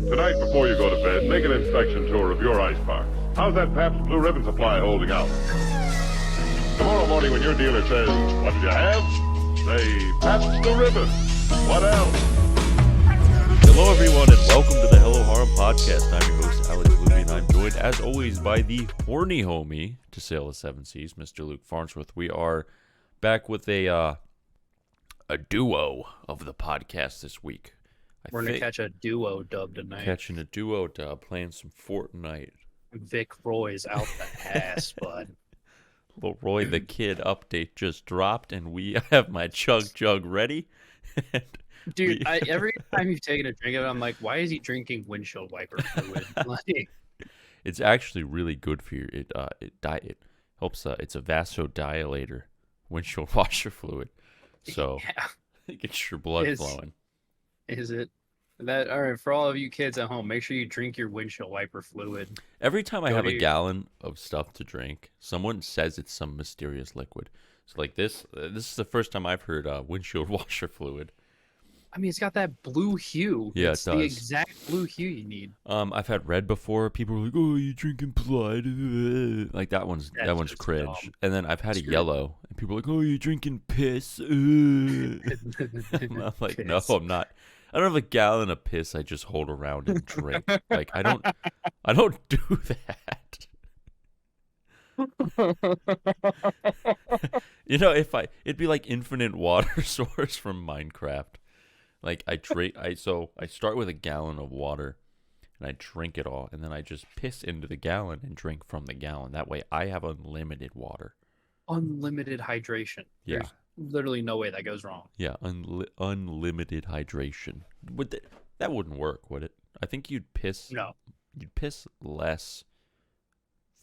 Tonight, before you go to bed, make an inspection tour of your icebox. How's that Pabst Blue Ribbon supply holding out? Tomorrow morning when your dealer says, "What did you have?" say, "Pabst Blue Ribbon." What else? Hello everyone and welcome to the Harem Podcast. I'm your host Alex Luby and I'm joined as always by the horny homie to sail the seven seas, Mr. Luke Farnsworth. We are back with a duo of the podcast this week. We're going to catch a duo dub tonight. Catching a duo dub, playing some Fortnite. Vic Roy's out the ass, bud. Little Roy the Kid update just dropped, and we have my chug jug ready. Dude, every time you've taken a drink of it, I'm like, why is he drinking windshield wiper fluid? Like, it's actually really good for you. It helps. It's a vasodilator, windshield washer fluid. So yeah. it gets your blood flowing. Is it? That all right, for all of you kids at home, make sure you drink your windshield wiper fluid. Every time I have a gallon of stuff to drink, someone says it's some mysterious liquid. So like this is the first time I've heard windshield washer fluid. I mean, it's got that blue hue. Yeah, it's it does. The exact blue hue you need. I've had red before. People are like, "Oh, you drinking blood?" Like that one's cringe. Dumb. And then I've had a yellow, and people are like, "Oh, you drinking piss?" I'm like, "No, I'm not. I don't have a gallon of piss. I just hold around and drink. Like I don't do that." It'd be like infinite water source from Minecraft. Like I start with a gallon of water and I drink it all and then I just piss into the gallon and drink from the gallon. That way I have unlimited water. Unlimited hydration. Yeah. There's literally no way that goes wrong. Yeah, unlimited hydration. That wouldn't work, would it? I think you'd piss less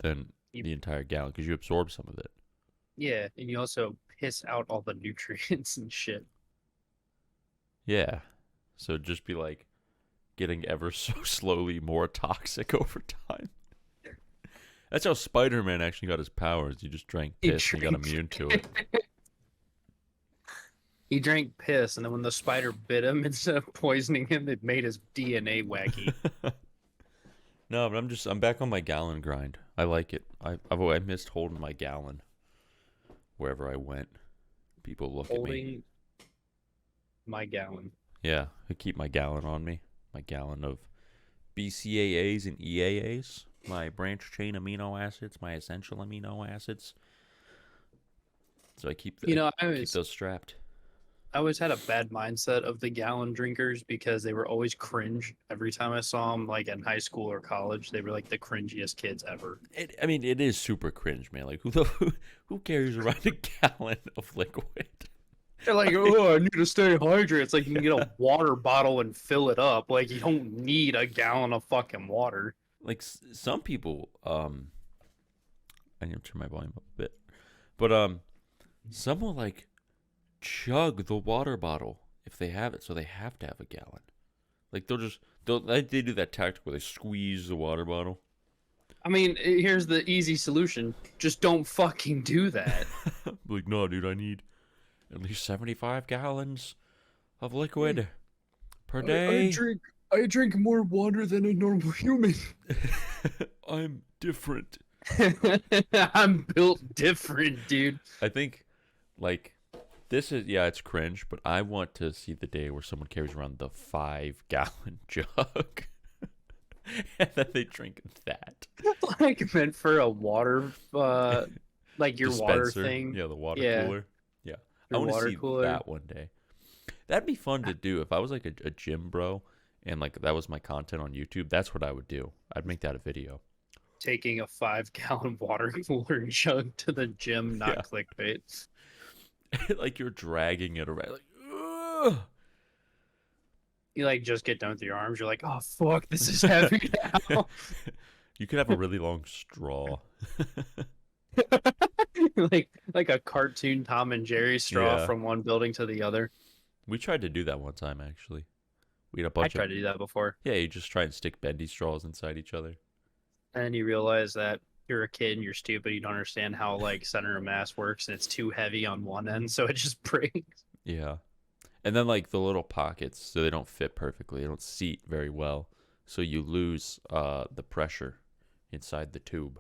than the entire gallon because you absorb some of it. Yeah, and you also piss out all the nutrients and shit. Yeah. So it'd just be like getting ever so slowly more toxic over time. That's how Spider-Man actually got his powers. He just drank piss and got immune to it. He drank piss, and then when the spider bit him, instead of poisoning him, it made his DNA wacky. No, but I'm back on my gallon grind. I like it. I missed holding my gallon wherever I went. People look at me. My gallon. Yeah, I keep my gallon on me. My gallon of BCAAs and EAAs, my branch chain amino acids, my essential amino acids. So I keep keep those strapped. I always had a bad mindset of the gallon drinkers because they were always cringe. Every time I saw them, like in high school or college, they were like the cringiest kids ever. It is super cringe, man. Like who carries around a gallon of liquid? They're like, "Oh, I need to stay hydrated." It's like you can get a water bottle and fill it up. Like you don't need a gallon of fucking water. Like some people, I need to turn my volume up a bit, but some will like chug the water bottle if they have it, so they have to have a gallon. Like they do that tactic where they squeeze the water bottle. I mean, here's the easy solution: just don't fucking do that. Like, no, dude, I need at least 75 gallons of liquid per day. I drink more water than a normal human. I'm different. I'm built different, dude. I think, like, it's cringe, but I want to see the day where someone carries around the 5-gallon jug. And then they drink that. Like, meant for a water, like your dispenser. Water thing. Yeah, the water cooler. Yeah. I Your want to see cooler. that one day. That'd be fun to do. If I was like a gym bro and like that was my content on YouTube, that's what I would do. I'd make that a video. Taking a 5-gallon water cooler jug to the gym, not clickbait. Like you're dragging it around. Like, ugh. You like just get done with your arms. You're like, oh fuck, this is heavy now. You could have a really long straw. like a cartoon Tom and Jerry straw from one building to the other. We tried to do that one time actually. We had a I tried to do that before. Yeah, you just try and stick bendy straws inside each other. And you realize that you're a kid and you're stupid. You don't understand how like center of mass works, and it's too heavy on one end, so it just breaks. Yeah. And then like the little pockets, so they don't fit perfectly. They don't seat very well. so you lose the pressure inside the tube.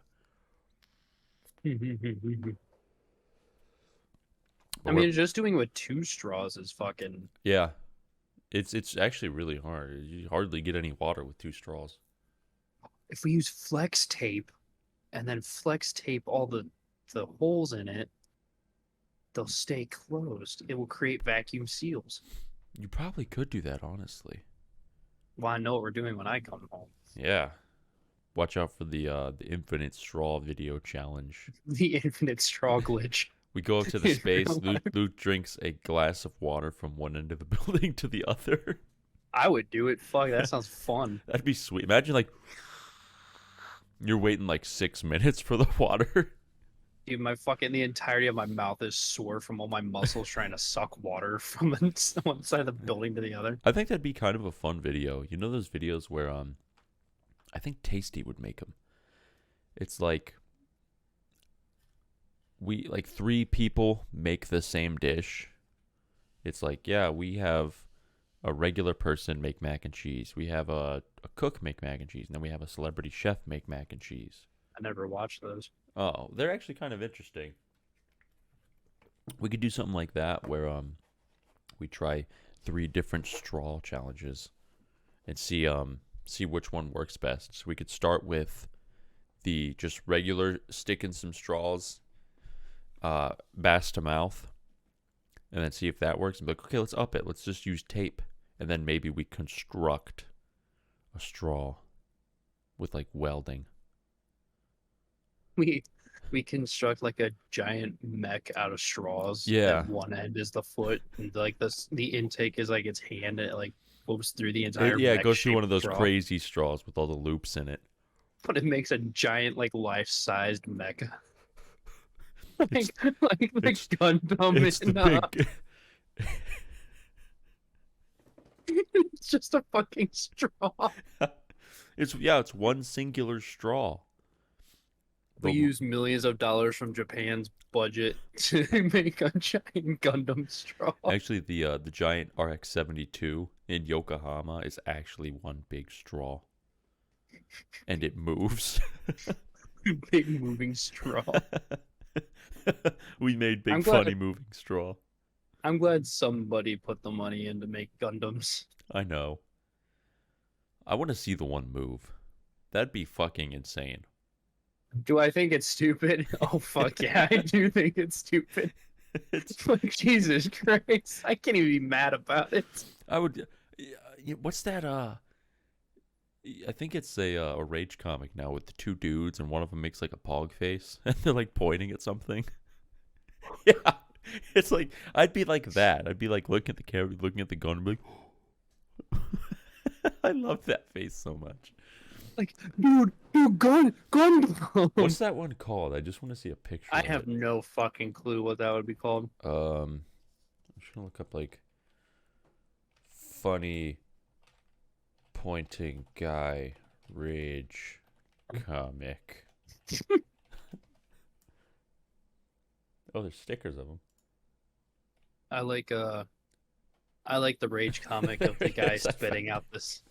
I mean, just doing with 2 straws is fucking. Yeah, it's actually really hard. You hardly get any water with 2 straws. If we use flex tape, and then flex tape all the holes in it, they'll stay closed. It will create vacuum seals. You probably could do that, honestly. Well, I know what we're doing when I come home. Yeah. Watch out for the infinite straw video challenge. The infinite straw glitch. We go up to the space. Luke drinks a glass of water from one end of the building to the other. I would do it. Fuck, that sounds fun. That'd be sweet. Imagine like you're waiting like 6 minutes for the water. Dude, the entirety of my mouth is sore from all my muscles trying to suck water from one side of the building to the other. I think that'd be kind of a fun video. You know those videos where I think Tasty would make them. It's like 3 people make the same dish. It's like, yeah, we have a regular person make mac and cheese. We have a cook make mac and cheese, and then we have a celebrity chef make mac and cheese. I never watched those. Oh, they're actually kind of interesting. We could do something like that where we try 3 different straw challenges and see which one works best. So we could start with the just regular sticking some straws, bass to mouth, and then see if that works. And be like, okay, let's up it. Let's just use tape, and then maybe we construct a straw with like welding. We construct like a giant mech out of straws. Yeah. And one end is the foot, and like the intake is like its hand. And it like goes through the entire. It goes through one of those straw. crazy straws with all the loops in it. But it makes a giant like life-sized mecha. like it's Gundam. It's the big. It's just a fucking straw. It's one singular straw. We use millions of dollars from Japan's budget to make a giant Gundam straw. Actually, the giant RX-72 in Yokohama is actually one big straw, and it moves. Big moving straw. We made big funny moving straw. I'm glad somebody put the money in to make Gundams. I know. I want to see the one move. That'd be fucking insane. Do I think it's stupid? Oh, fuck yeah, I do think it's stupid. Like, Jesus Christ. I can't even be mad about it. I would... What's that, I think it's a Rage comic now with the 2 dudes, and one of them makes like a pog face, and they're like pointing at something. Yeah. It's like, I'd be like that. I'd be like looking at the camera, looking at the gun, and be like... I love that face so much. Like, dude, Gundam. What's that one called? I just want to see a picture. I have no fucking clue what that would be called. I'm just gonna look up like funny pointing guy Rage comic. Oh, there's stickers of them. I like the Rage comic of the guy spitting out this.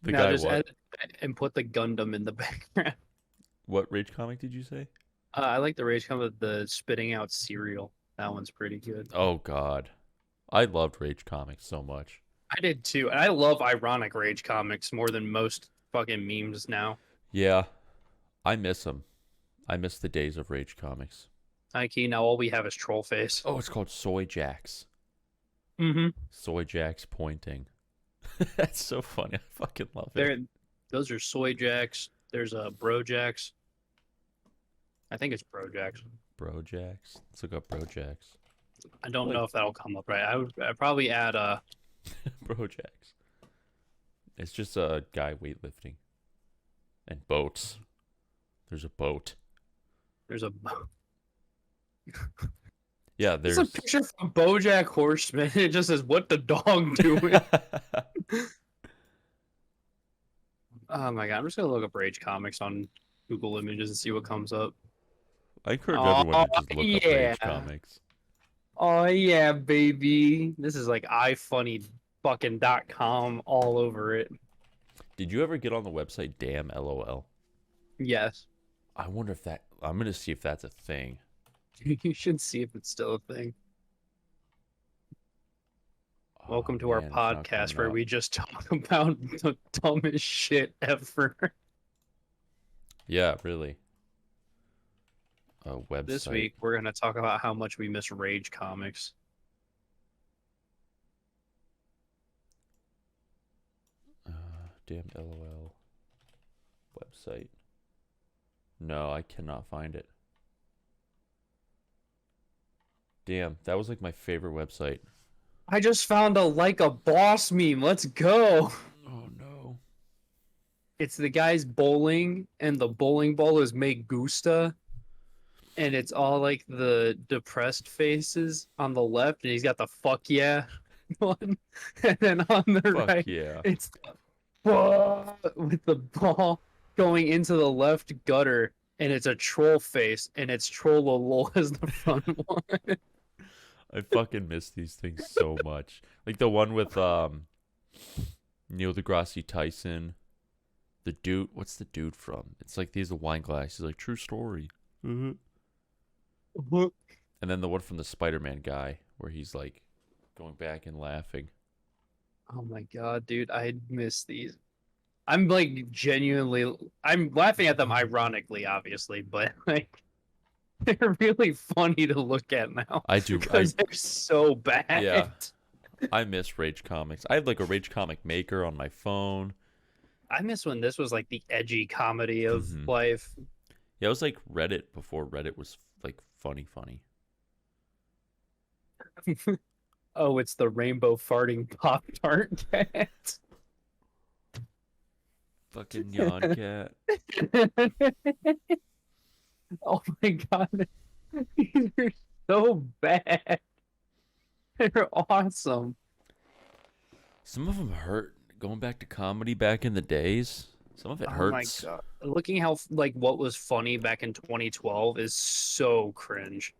The now guy just what? add, and put the Gundam in the background. What Rage comic did you say? I like the Rage comic of the spitting out cereal. That one's pretty good. Oh God, I loved Rage comics so much. I did too. And I love ironic Rage comics more than most fucking memes now. Yeah, I miss them. I miss the days of Rage comics. Ikey, now all we have is Troll Face. Oh, it's called Soy Jacks. Mm-hmm. Soy Jacks pointing. That's so funny. I fucking love it. Those are Soy Jacks. There's Bro Jacks. I think it's Bro Jacks. Bro Jacks. Let's look up Bro Jacks. I don't know if that'll come up right. I'd probably add Bro Jacks. It's just a guy weightlifting. And boats. There's a boat. There's a boat. Yeah, there's a picture from BoJack Horseman. It just says, "What the dog doing?" Oh my god! I'm just gonna look up Rage comics on Google Images and see what comes up. I encourage everyone to just look up Rage comics. Oh yeah, baby! This is like ifunny fucking .com all over it. Did you ever get on the website Damn LOL? Yes. I wonder if that. I'm gonna see if that's a thing. You should see if it's still a thing. Welcome to our man, it's not podcast coming where up. we just talk about the dumbest shit ever. Yeah, really. A website. This week, we're going to talk about how much we miss Rage comics. Damn LOL website. No, I cannot find it. Damn, that was like my favorite website. I just found a like a boss meme. Let's go. Oh no. It's the guy's bowling, and the bowling ball is Me Gusta. And it's all like the depressed faces on the left, and he's got the fuck yeah one. And then on the Fuck right, yeah. it's with the ball going into the left gutter, and it's a troll face, and it's Trollolol as the front one. I fucking miss these things so much. Like the one with Neil deGrasse Tyson. The dude, what's the dude from? It's like he's a wine glass. He's like, true story. Mm-hmm. And then the one from the Spider-Man guy where he's like going back and laughing. Oh my god, dude, I miss these. I'm like genuinely, I'm laughing at them ironically, obviously, but like they're really funny to look at now. I do. Because they're so bad. Yeah. I miss Rage Comics. I have like a Rage Comic Maker on my phone. I miss when this was like the edgy comedy of Mhm. life. Yeah, it was like Reddit before Reddit was like funny. Oh, it's the rainbow farting Pop-Tart cat. Fucking yawn cat. Oh my god. These are so bad. They're awesome. Some of them hurt. Going back to comedy back in the days, some of it hurts. Oh my god. Looking how like what was funny back in 2012 is so cringe.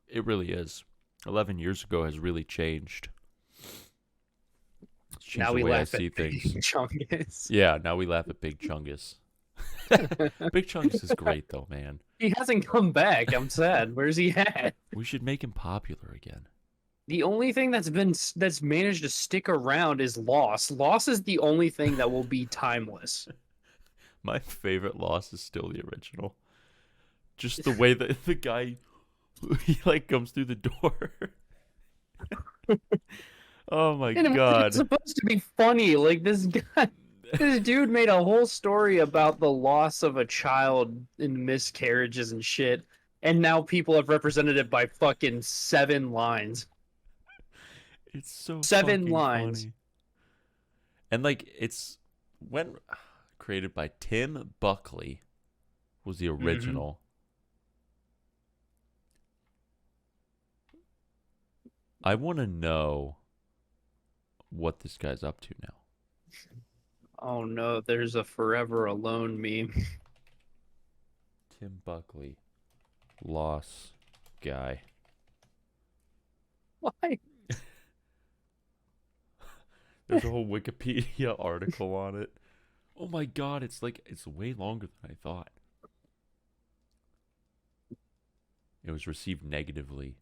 It really is. 11 years ago has really changed. It's changed Now the we way I laugh see at things. Chungus. Yeah, now we laugh at Big Chungus. Big Chungus is great though, man. He hasn't come back. I'm sad. Where's he at? We should make him popular again. The only thing that's managed to stick around is Lost. Lost is the only thing that will be timeless. My favorite Lost is still the original. Just the way that the guy he like comes through the door. Oh my And god. it's supposed to be funny. Like this guy, this dude made a whole story about the loss of a child in miscarriages and shit, and now people have represented it by fucking 7 lines. It's so 7 fucking lines. funny. And like it's when created by Tim Buckley was the original. I want to know what this guy's up to now. Oh no, there's a Forever Alone meme. Tim Buckley, loss guy. Why? There's a whole Wikipedia article on it. Oh my god, it's way longer than I thought. It was received negatively.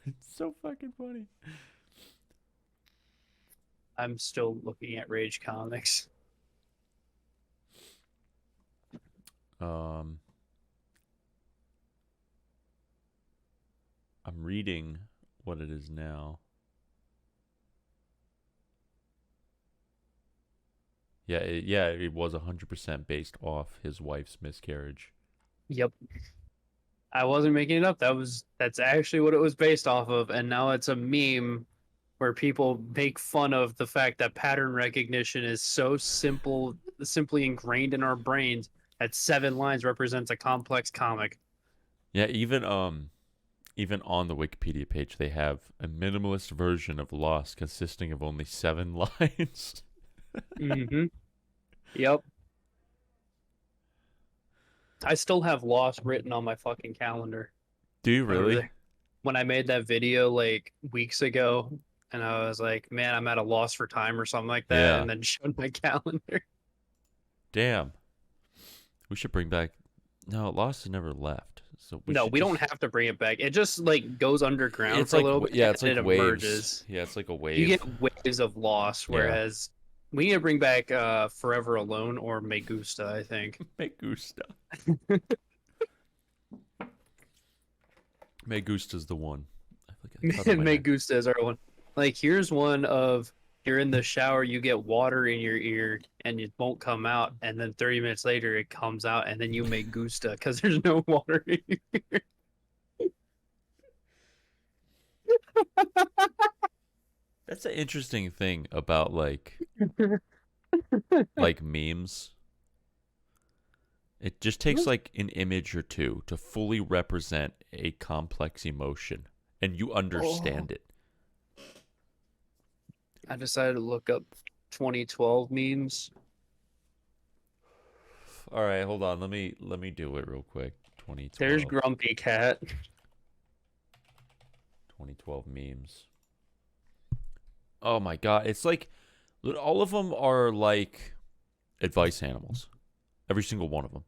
It's so fucking funny. I'm still looking at Rage Comics. I'm reading what it is now. Yeah, it was 100% based off his wife's miscarriage. Yep. I wasn't making it up. That's actually what it was based off of, and now it's a meme where people make fun of the fact that pattern recognition is so simply ingrained in our brains that 7 lines represents a complex comic. Yeah, even on the Wikipedia page, they have a minimalist version of Lost consisting of only 7 lines. Mm-hmm. Yep. I still have Lost written on my fucking calendar. Do you really? When I made that video like weeks ago and I was like, man, I'm at a loss for time or something like that, Yeah. and then showed my calendar. Damn. We should bring back. No, Lost has never left. So we No, should we don't just... have to bring it back. It just like goes underground It's for a like little bit, yeah, it's and like it waves. emerges. Yeah, it's like a wave. You get waves of loss, Yeah. whereas we need to bring back Forever Alone or Me Gusta, I think. Me gusta. Me gusta's the one. I think I cut on my Me neck. Gusta is our one. Like, here's one of you're in the shower, you get water in your ear, and it won't come out, and then 30 minutes later it comes out, and then you make Gusta because there's no water in your ear. That's an interesting thing about like memes. It just takes like an image or two to fully represent a complex emotion, and you understand it. I decided to look up 2012 memes. All right, hold on. Let me do it real quick. 2012. There's Grumpy Cat. 2012 memes. Oh my god, it's like all of them are like advice animals. Every single one of them.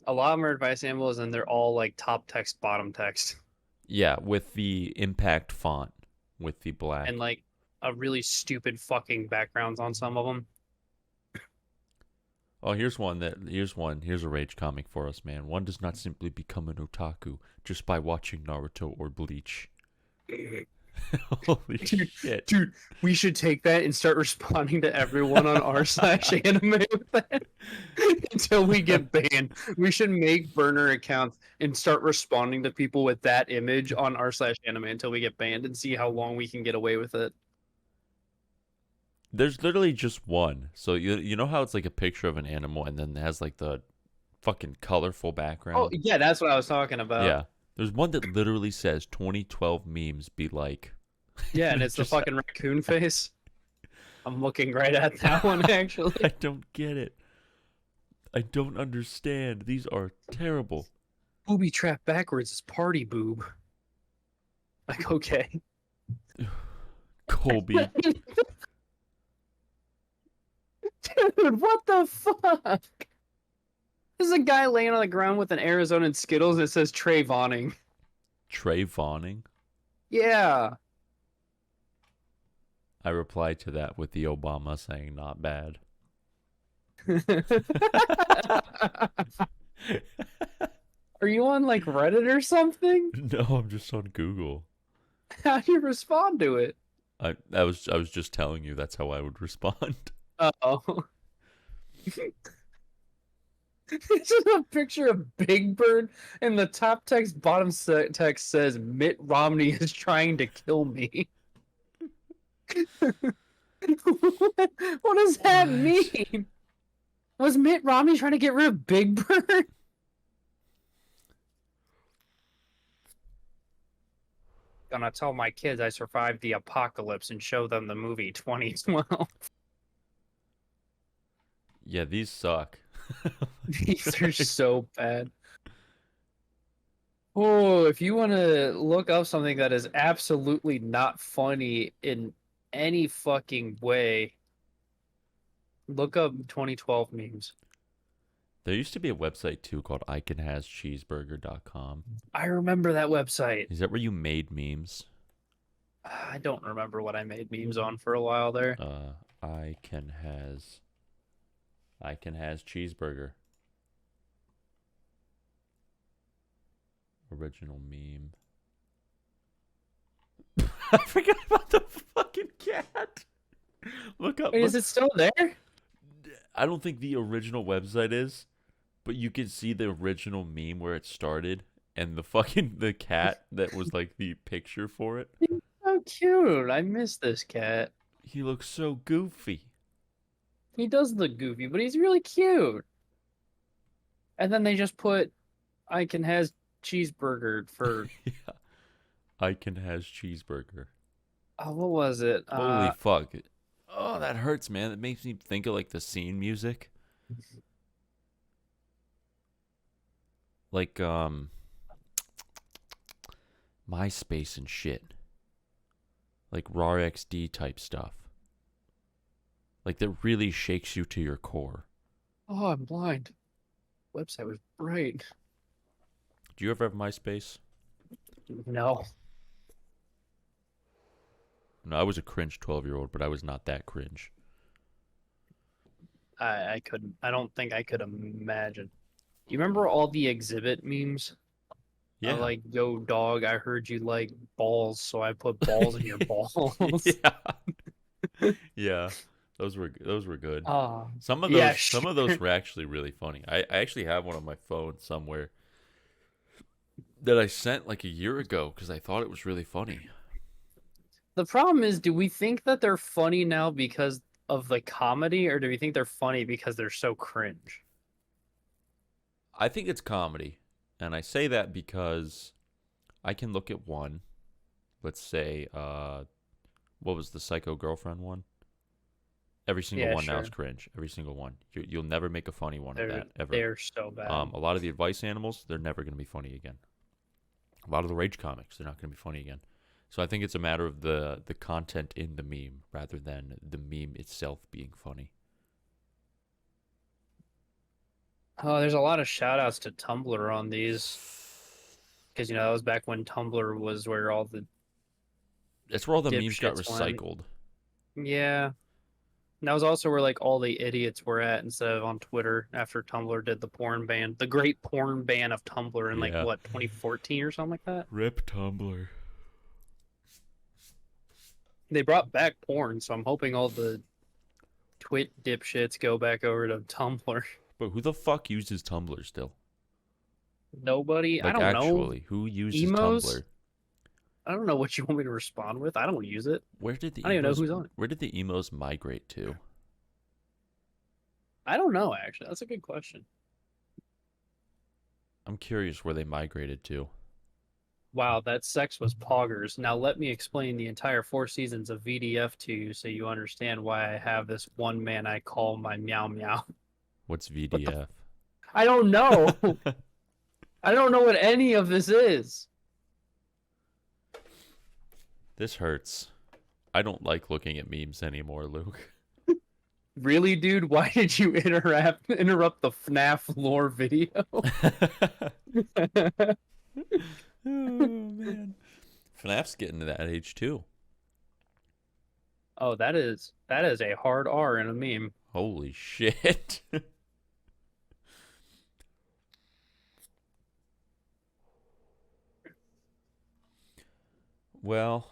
A lot of them are advice animals, and they're all like top text, bottom text, Yeah, with the impact font, with the black. and like a really stupid fucking backgrounds on some of them. Oh, here's one. Here's a rage comic for us, man. One does not simply become an otaku just by watching Naruto or Bleach. Holy shit. Dude, we should take that and start responding to everyone on r/anime with that until we get banned. We should make burner accounts and start responding to people with that image on r/anime until we get banned and see how long we can get away with it. There's literally just one. So you know how it's like a picture of an animal and then it has like the fucking colorful background? Oh, yeah, that's what I was talking about. Yeah. There's one that literally says 2012 memes be like. Yeah, and it's the Just- fucking raccoon face. I'm looking right at that one, actually. I don't get it. I don't understand. These are terrible. Booby trap backwards is party boob. Like, okay. Colby. Dude, what the fuck? There's a guy laying on the ground with an Arizona Skittles that says Trayvoning. Trayvoning. Yeah. I replied to that with the Obama saying not bad. Are you on like Reddit or something? No, I'm just on Google. How do you respond to it? I was just telling you that's how I would respond. Oh. It's just a picture of Big Bird, and the top text, bottom text says, Mitt Romney is trying to kill me. What does that What? mean? Was Mitt Romney trying to get rid of Big Bird? Gonna tell my kids I survived the apocalypse and show them the movie 2012. Yeah, these suck. These are so bad. Oh, if you want to look up something that is absolutely not funny in any fucking way, look up 2012 memes. There used to be a website too called icanhascheeseburger.com. I remember that website. Is that where you made memes? I don't remember what I made memes on for a while there. Ican has cheeseburger. Original meme. I forgot about the fucking cat. Look up. Wait, is it still there? I don't think the original website is, but you can see the original meme where it started and the cat that was like the picture for it. So cute. I miss this cat. He looks so goofy. He does look goofy, but he's really cute. And then they just put Icon has cheeseburger for Yeah. Ican has cheeseburger. oh, what was it? Holy fuck. Oh, that hurts, man. It makes me think of like the scene music. Like MySpace and shit. like raw XD type stuff. Like that really shakes you to your core. Oh, I'm blind. Website was bright. Do you ever have MySpace? No. No, I was a cringe 12-year-old, but I was not that cringe. I couldn't. I don't think I could imagine. You remember all the exhibit memes? Yeah. Like, yo, dog, I heard you like balls, so I put balls in your balls. Yeah. Yeah. Those were good. Oh, Some of yeah, those were actually really funny. I actually have one on my phone somewhere that I sent like a year ago because I thought it was really funny. The problem is, do we think that they're funny now because of the comedy, or do we think they're funny because they're so cringe? I think it's comedy, and I say that because I can look at one. Let's say, what was the Psycho Girlfriend one? Every single one now is cringe. Every single one. You'll never make a funny one of that ever. They're so bad. A lot of the advice animals, they're never going to be funny again. A lot of the rage comics, they're not going to be funny again. So I think it's a matter of the content in the meme rather than the meme itself being funny. Oh, there's a lot of shout outs to Tumblr on these. Because, that was back when Tumblr was where all the... That's where all the memes got dipshits recycled. Yeah. And that was also where, like, all the idiots were at instead of on Twitter after Tumblr did the porn ban. The great porn ban of Tumblr in, 2014 or something like that? Rip Tumblr. They brought back porn, so I'm hoping all the twit dipshits go back over to Tumblr. But who the fuck uses Tumblr still? Nobody? Like, I don't know. actually, who uses Emos? Tumblr? I don't know what you want me to respond with. I don't use it. Where did the I don't even know who's on it. Where did the emos migrate to? I don't know, actually. That's a good question. I'm curious where they migrated to. Wow, that sex was poggers. Now let me explain the entire 4 seasons of VDF to you so you understand why I have this one man I call my meow meow. What's VDF? I don't know. I don't know what any of this is. This hurts. I don't like looking at memes anymore, Luke. Really, dude? Why did you interrupt the FNAF lore video? Oh, man. FNAF's getting to that age, too. Oh, that is a hard R in a meme. Holy shit. Well,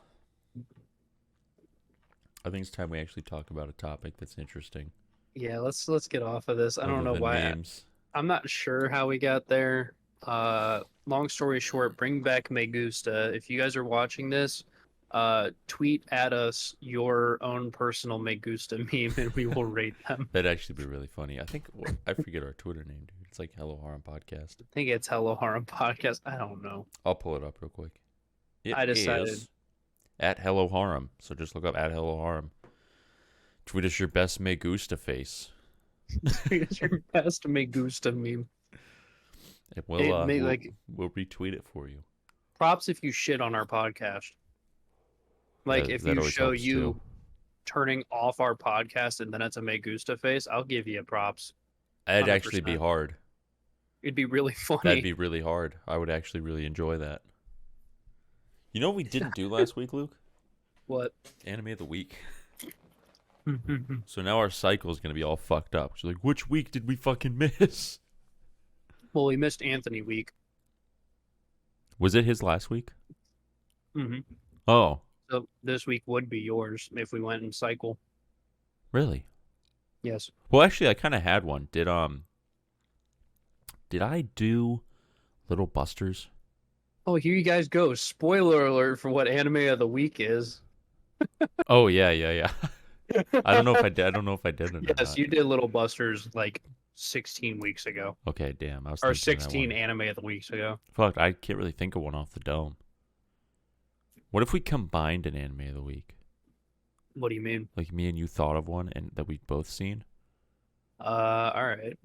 I think it's time we actually talk about a topic that's interesting. Yeah, let's get off of this. I don't know why. Memes. I'm not sure how we got there. Long story short, bring back Me Gusta. If you guys are watching this, tweet at us your own personal Me Gusta meme and we will rate them. That'd actually be really funny. I think I forget our Twitter name, dude. It's like Hello Harem Podcast. I think it's Hello Harem Podcast. I don't know. I'll pull it up real quick. I decided is at Hello Harem. So just look up at Hello Harem. Tweet us your best Me Gusta face. Tweet us your best Me Gusta meme. And we'll retweet it for you. Props if you shit on our podcast. Like, if you show you turning off our podcast and then it's a Me Gusta face, I'll give you props. That'd 100%. actually be hard. It'd be really funny. That'd be really hard. I would actually really enjoy that. You know what we didn't do last week, Luke? What? Anime of the week. So now our cycle is going to be all fucked up. So like, which week did we fucking miss? Well, we missed Anthony week. Was it his last week? Mm-hmm. Oh. So this week would be yours if we went in cycle. Really? Yes. Well, actually, I kind of had one. Did I do Little Busters? Oh, here you guys go. Spoiler alert for what anime of the week is. Oh, yeah. I don't know if I did. I don't know if I did it. Yes, you did Little Busters like 16 weeks ago. Okay, damn. I was or thinking 16 anime of the weeks ago. Fuck, I can't really think of one off the dome. What if we combined an anime of the week? What do you mean? Like me and you thought of one and that we've both seen? All right.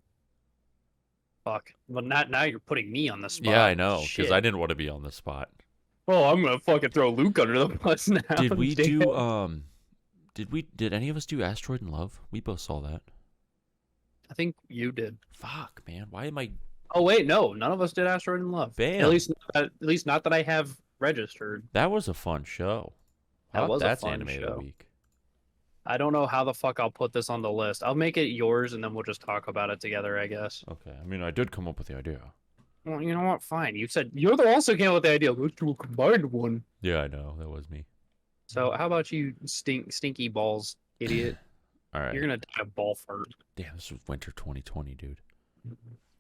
Fuck. Well, now you're putting me on the spot. Yeah, I know, because Shit. I didn't want to be on the spot. Oh, I'm gonna fucking throw Luke under the bus now. Did we Damn. do did any of us do Asteroid in Love? We both saw that. I think you did. Fuck, man. Why am I Oh wait, no, none of us did Asteroid in Love. Bam. At least not that I have registered. That was a fun show. That was a That's fun anime of the show. week. I don't know how the fuck I'll put this on the list. I'll make it yours and then we'll just talk about it together, I guess. Okay. I mean, I did come up with the idea. Well, you know what? Fine. You said you're the also came up with the idea. Let's do a combined one. Yeah, I know. That was me. So how about you stinky balls, idiot? All right. You're gonna die of ball fart. Damn, this was winter 2020, dude.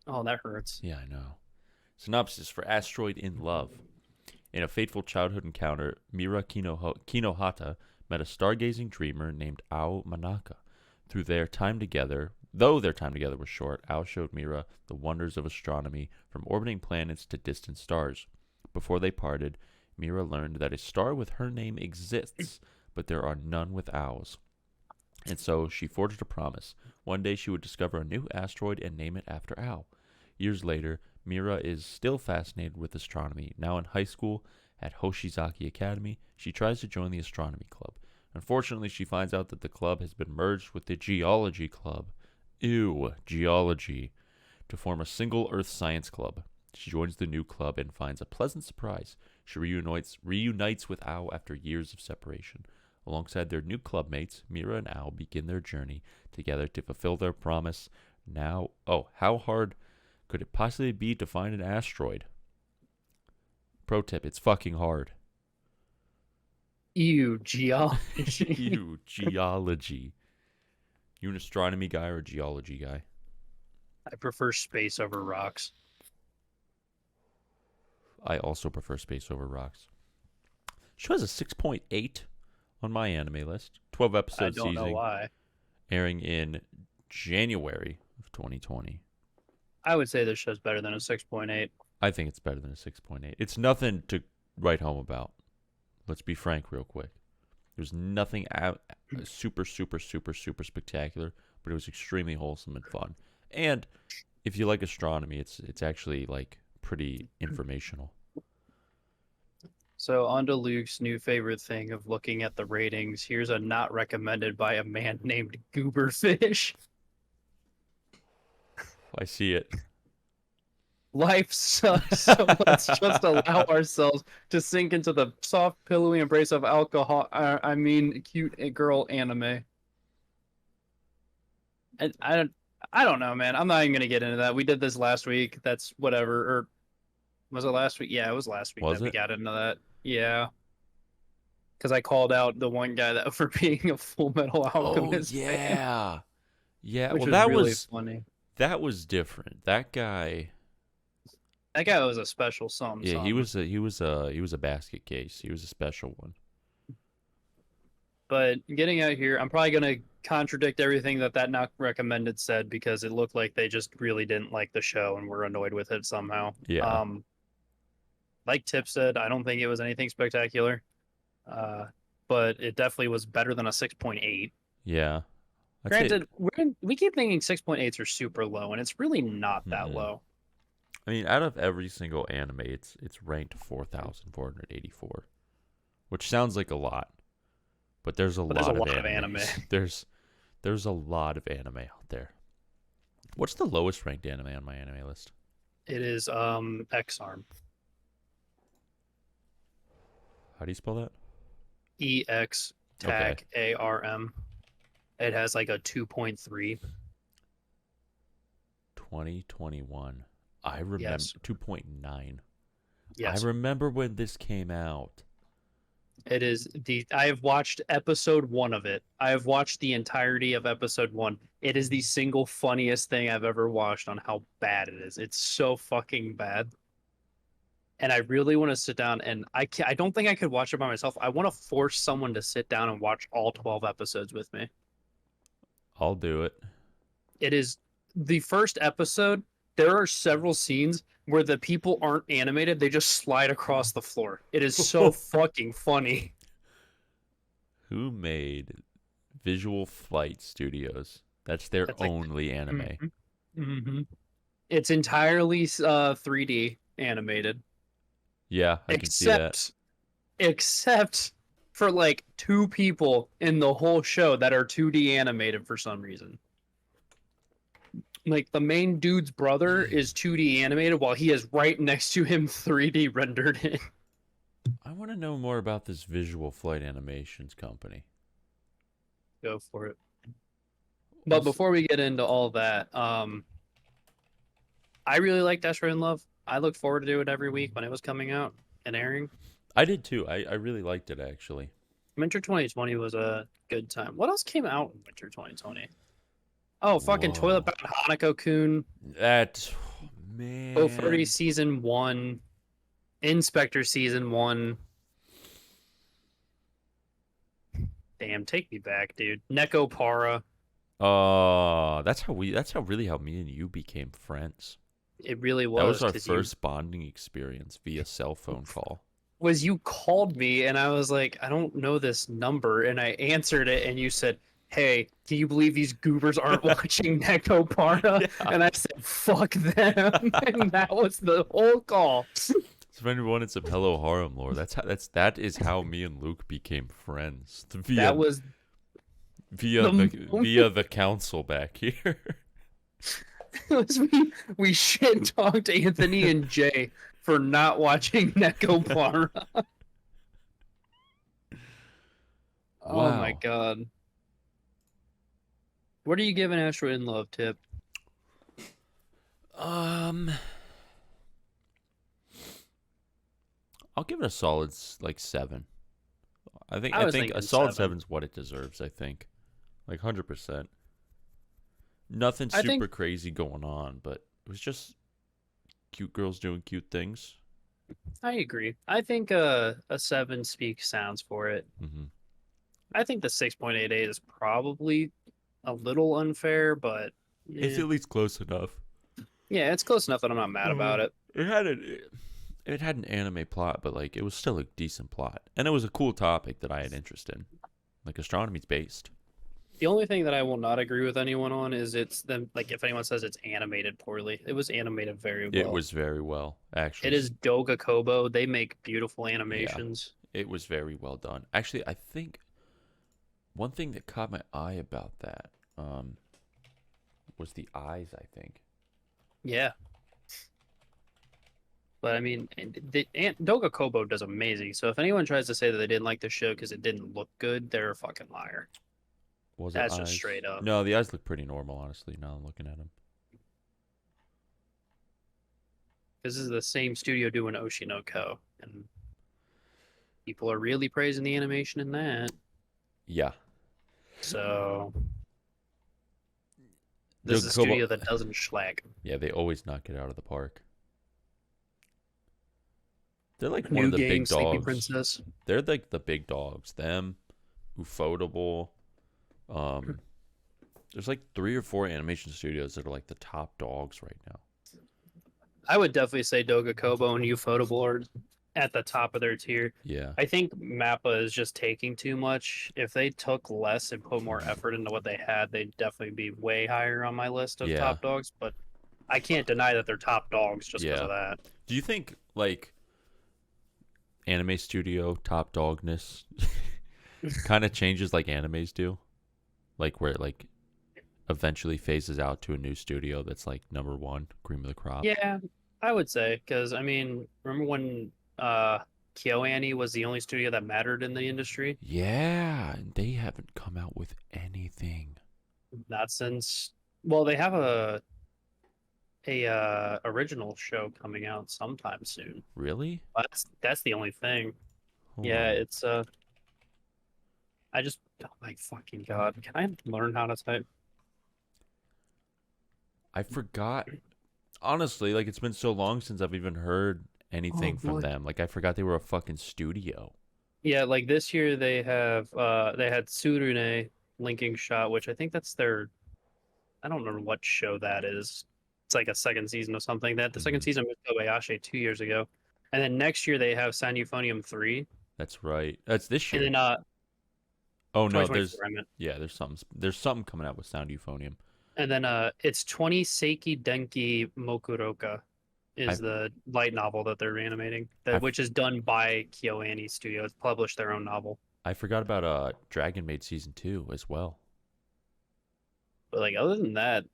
Oh, that hurts. Yeah, I know. Synopsis for Asteroid in Love. In a fateful childhood encounter, Mira Kinohata met a stargazing dreamer named Ao Manaka. Though their time together was short, Ao showed Mira the wonders of astronomy, from orbiting planets to distant stars. Before they parted, Mira learned that a star with her name exists, but there are none with Ao's. And so she forged a promise. One day she would discover a new asteroid and name it after Ao. Years later, Mira is still fascinated with astronomy. Now in high school at Hoshizaki Academy, she tries to join the astronomy club. Unfortunately, she finds out that the club has been merged with the geology club. Ew, geology. To form a single Earth science club. She joins the new club and finds a pleasant surprise. She reunites with Ao after years of separation. Alongside their new club mates, Mira and Ao begin their journey together to fulfill their promise. Now, how hard could it possibly be to find an asteroid? Pro tip, it's fucking hard. Ew, geology. Ew, geology. You an astronomy guy or a geology guy? I prefer space over rocks. I also prefer space over rocks. Show has a 6.8 on my anime list. 12 episode I don't season. know why. Airing in January of 2020. I would say this show's better than a 6.8. I think it's better than a 6.8. It's nothing to write home about. Let's be frank real quick. There's nothing super spectacular, but it was extremely wholesome and fun. And if you like astronomy, it's actually like pretty informational. So on to Luke's new favorite thing of looking at the ratings. Here's a not recommended by a man named Gooberfish. I see it. Life sucks, so let's just allow ourselves to sink into the soft, pillowy embrace of cute girl anime. And I don't know, man. I'm not even gonna get into that. We did this last week. That's whatever. Or was it last week? Yeah, it was last week Was that we it? got into that. Yeah, because I called out the one guy that for being a Full Metal Alchemist fan, yeah. Yeah, which well was that really was funny. that was different. That guy, That guy was a special something. yeah, he was a basket case. He was a special one. But getting out here, I'm probably gonna contradict everything that not recommended said because it looked like they just really didn't like the show and were annoyed with it somehow. Yeah. Like Tip said, I don't think it was anything spectacular, but it definitely was better than a 6.8. Yeah. I'd say- Granted, we keep thinking 6.8s are super low, and it's really not that Mhm. low. I mean, out of every single anime, it's ranked 4,484, which sounds like a lot, but there's a lot of anime. There's a lot of anime out there. What's the lowest ranked anime on my anime list? It is X-Arm. How do you spell that? EX tag ARM. It has like a 2.3. 2021. I remember Yes. 2.9. Yes. I remember when this came out. It is I have watched episode 1 of it. I have watched the entirety of episode 1. It is the single funniest thing I've ever watched on how bad it is. It's so fucking bad. And I really want to sit down and I don't think I could watch it by myself. I want to force someone to sit down and watch all 12 episodes with me. I'll do it. It is the first episode. There are several scenes where the people aren't animated. They just slide across the floor. It is so fucking funny. Who made Visual Flight Studios? That's their That's like- only anime. Mm-hmm. It's entirely 3D animated. Yeah, I can see that. except for like 2 people in the whole show that are 2D animated for some reason. Like the main dude's brother is 2D animated while he is right next to him 3D rendered in. I want to know more about this Visual Flight Animations company. Go for it. But before we get into all that, I really liked Asteroid in Love. I look forward to doing it every week when it was coming out and airing. I did too. I really liked it, actually. Winter 2020 was a good time. What else came out in Winter 2020? Oh, fucking Whoa. Toilet Bound Hanako-kun. That, man. O30 Season 1. Inspector Season 1. Damn, take me back, dude. Neko Para. That's how me and you became friends. It really was. That was our 'cause first bonding experience via cell phone call. you called me and I was like, I don't know this number, and I answered it and you said, hey, can you believe these goobers aren't watching Neko Para? Yeah. And I said, fuck them. And that was the whole call. So if anyone wanted some Hello Harem lore, that is how me and Luke became friends. That was via the council back here. we shit talked Anthony and Jay for not watching Neko Para. Oh my god. What are you giving Asteroid in Love, Tip? I'll give it a solid 7. I think a solid 7's what it deserves. I think, 100%. Nothing super crazy going on, but it was just cute girls doing cute things. I agree. I think a 7 speaks sounds for it. Mm-hmm. I think the 6.88 is probably a little unfair, but it's at least close enough. Yeah, it's close enough that I'm not mad about it. It had an anime plot, but it was still a decent plot, and it was a cool topic that I had interest in. Astronomy's based. The only thing that I will not agree with anyone on is it's them. If anyone says it's animated poorly, it was animated very well. It was very well, actually. It is Doga Kobo. They make beautiful animations. Yeah, it was very well done. Actually, I think one thing that caught my eye about that was the eyes, I think. Yeah. But I mean, Doga Kobo does amazing. So if anyone tries to say that they didn't like the show because it didn't look good, they're a fucking liar. That's just straight up. No, the eyes look pretty normal, honestly, now I'm looking at them. This is the same studio doing Oshinoko, and people are really praising the animation in that. Yeah. So this is a studio that doesn't schlag. Yeah, they always knock it out of the park. They're one New of the Gang, big Sleepy dogs. Princess. They're the big dogs. Them, Ufotable. There's 3 or 4 animation studios that are the top dogs right now. I would definitely say Doga Kobo and Ufotable are at the top of their tier. Yeah. I think MAPPA is just taking too much. If they took less and put more effort into what they had, they'd definitely be way higher on my list of top dogs. But I can't deny that they're top dogs just because of that. Do you think anime studio top dogness kind of changes like animes do? Where it eventually phases out to a new studio that's number 1, cream of the crop? Yeah, I would say. Because, I mean, remember when KyoAni was the only studio that mattered in the industry? Yeah, and they haven't come out with anything. Not since... Well, they have a original show coming out sometime soon. Really? That's the only thing. It's I just, oh my fucking god, can I learn how to type? I forgot. Honestly, it's been so long since I've even heard anything from them. I forgot they were a fucking studio. Yeah, this year they had Tsurune linking shot, which I think that's their, I don't remember what show that is. It's a second season of something. The second season was Kobayashi 2 years ago. And then next year they have San Euphonium 3. That's right. That's this year. And then oh no, there's something coming out with Sound Euphonium. And then it's 20 Seiki Denki Mokuroka is the light novel that they're animating, which is done by KyoAni Studio. It's published their own novel. I forgot about Dragon Maid Season 2 as well. But like other than that,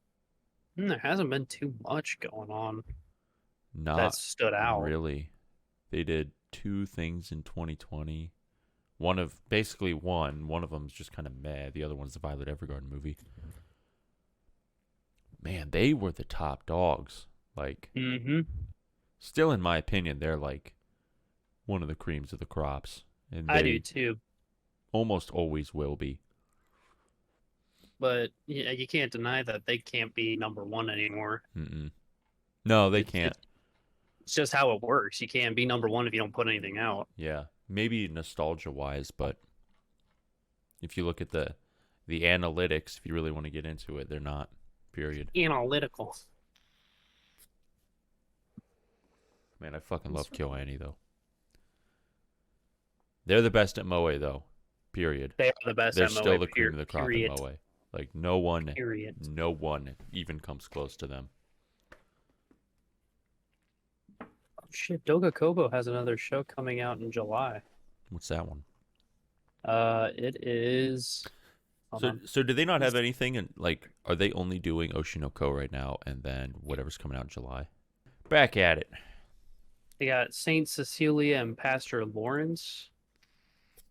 there hasn't been too much going on that stood out. Really. They did 2 things in 2020. One of them's just kind of meh. The other one's the Violet Evergarden movie. Man, they were the top dogs. Like, still in my opinion, they're like one of the creams of the crops. And I do too. Almost always will be. But yeah, you can't deny that they can't be number one anymore. No, they can't. It's just how it works. You can't be number one if you don't put anything out. Yeah, maybe nostalgia-wise, but if you look at the analytics, if you really want to get into it, they're not. Period. Analytical. Man, I fucking love KyoAni though. They're the best at Moe though. Period. They are the best They're at Moe. still the cream of the crop period. at Moe. Like no one even comes close to them. Oh shit, Doga Kobo has another show coming out in July. What's that one? It is. So do they not have anything? And like, are they only doing Oshinoko right now, and then whatever's coming out in July? Back at it. They got Saint Cecilia and Pastor Lawrence,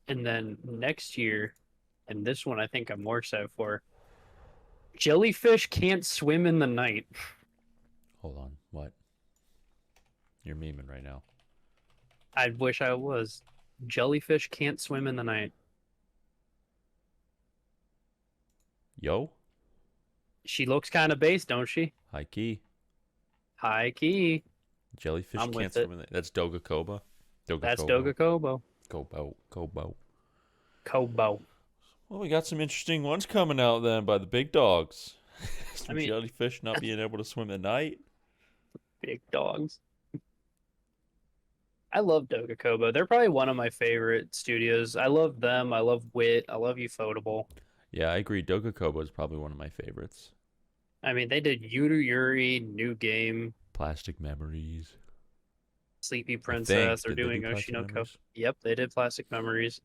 and then next year, and this one I think I'm more excited for. Jellyfish Can't Swim in the Night. Hold on, what? You're memeing right now. I wish I was. Jellyfish Can't Swim in the Night. Yo? She looks kind of based, don't she? High key. High key. Jellyfish I'm can't with swim in it. That's Doga Kobo. That's Doga Kobo. Kobo. Well, we got some interesting ones coming out then by the big dogs. Some jellyfish not being able to swim at night. Big dogs. I love Doga Kobo. They're probably one of my favorite studios. I love them. I love Wit. I love Ufotable. Yeah, I agree. Doga Kobo is probably one of my favorites. I mean, they did Yuru Yuri, New Game, Plastic Memories, Sleepy Princess. They're doing Oshinoko. Yep, they did Plastic Memories.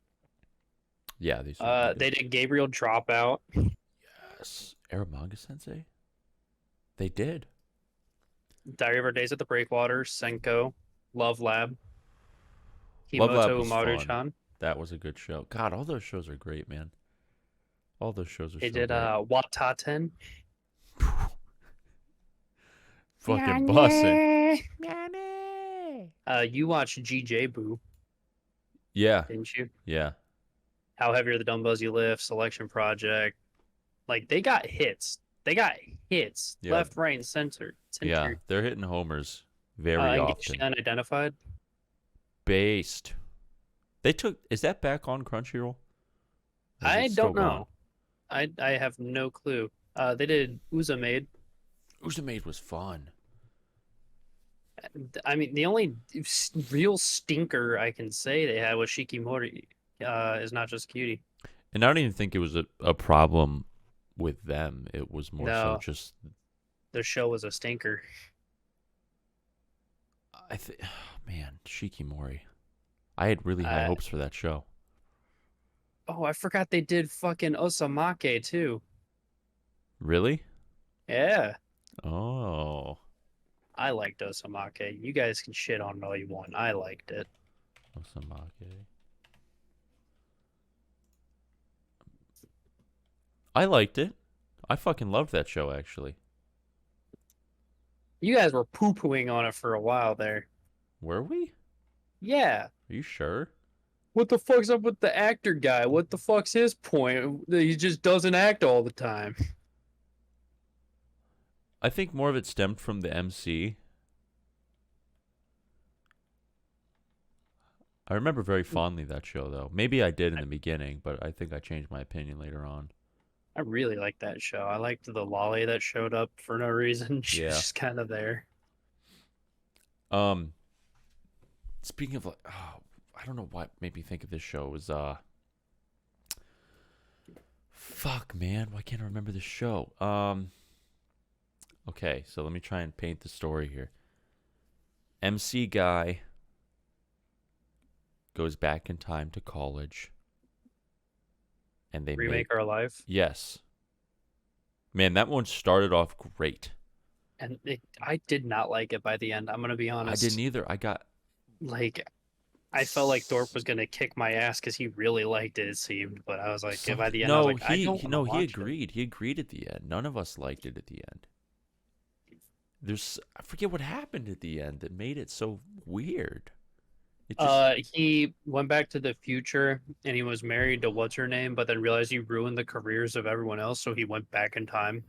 Yeah, these. They did Gabriel Dropout. Yes, Aramanga Sensei. They did. Diary of Our Days at the Breakwater, Senko, Love Lab, Love Lab Himoto was Umaru-chan. fun. That was a good show. God, all those shows are great, man. All those shows are. They so did great. Wataten. Fucking bussing. You watched GJ Boo, Yeah, didn't you? yeah. How Heavy Are the Dumbbells You Lift, Selection Project. Like, they got hits. Yeah. Left, right, and center. Yeah, they're hitting homers very Engaged often. Unidentified. Based. They took. Is that back on Crunchyroll? Or is I it still don't know. gone? I have no clue. They did Uzumade. Uzumade was fun. I mean, the only real stinker I can say they had was Shikimori. Is Not Just Cutie. And I don't even think it was a problem with them. It was more so just the show was a stinker. Man, Shikimori. I had really high hopes for that show. Oh, I forgot they did fucking Osamake too. Really? Yeah. Oh. I liked Osamake. You guys can shit on it all you want. I liked it. Osamake. I liked it. I fucking loved that show, actually. You guys were poo-pooing on it for a while there. Were we? Yeah. Are you sure? What the fuck's up with the actor guy? What the fuck's his point? He just doesn't act all the time. I think more of it stemmed from the MC. I remember very fondly that show, though. Maybe I did in the beginning, but I think I changed my opinion later on. I really liked that show. I liked the lolly that showed up for no reason. She was just kind of there. Speaking of, like, I don't know what made me think of this show. It was, fuck, man. Why can't I remember this show? Okay, so let me try and paint the story here. MC guy goes back in time to college. And they Remake Our Life. Yes. Man, that one started off great. And I did not like it by the end. I'm gonna be honest. I didn't either. I felt like Thorpe was gonna kick my ass because he really liked it. It seemed, but I was like, by the end, no, I was like, I don't wanna watch agreed. it. He agreed at the end. None of us liked it at the end. I forget what happened at the end that made it so weird. He went back to the future and he was married to what's her name, but then realized he ruined the careers of everyone else, so he went back in time.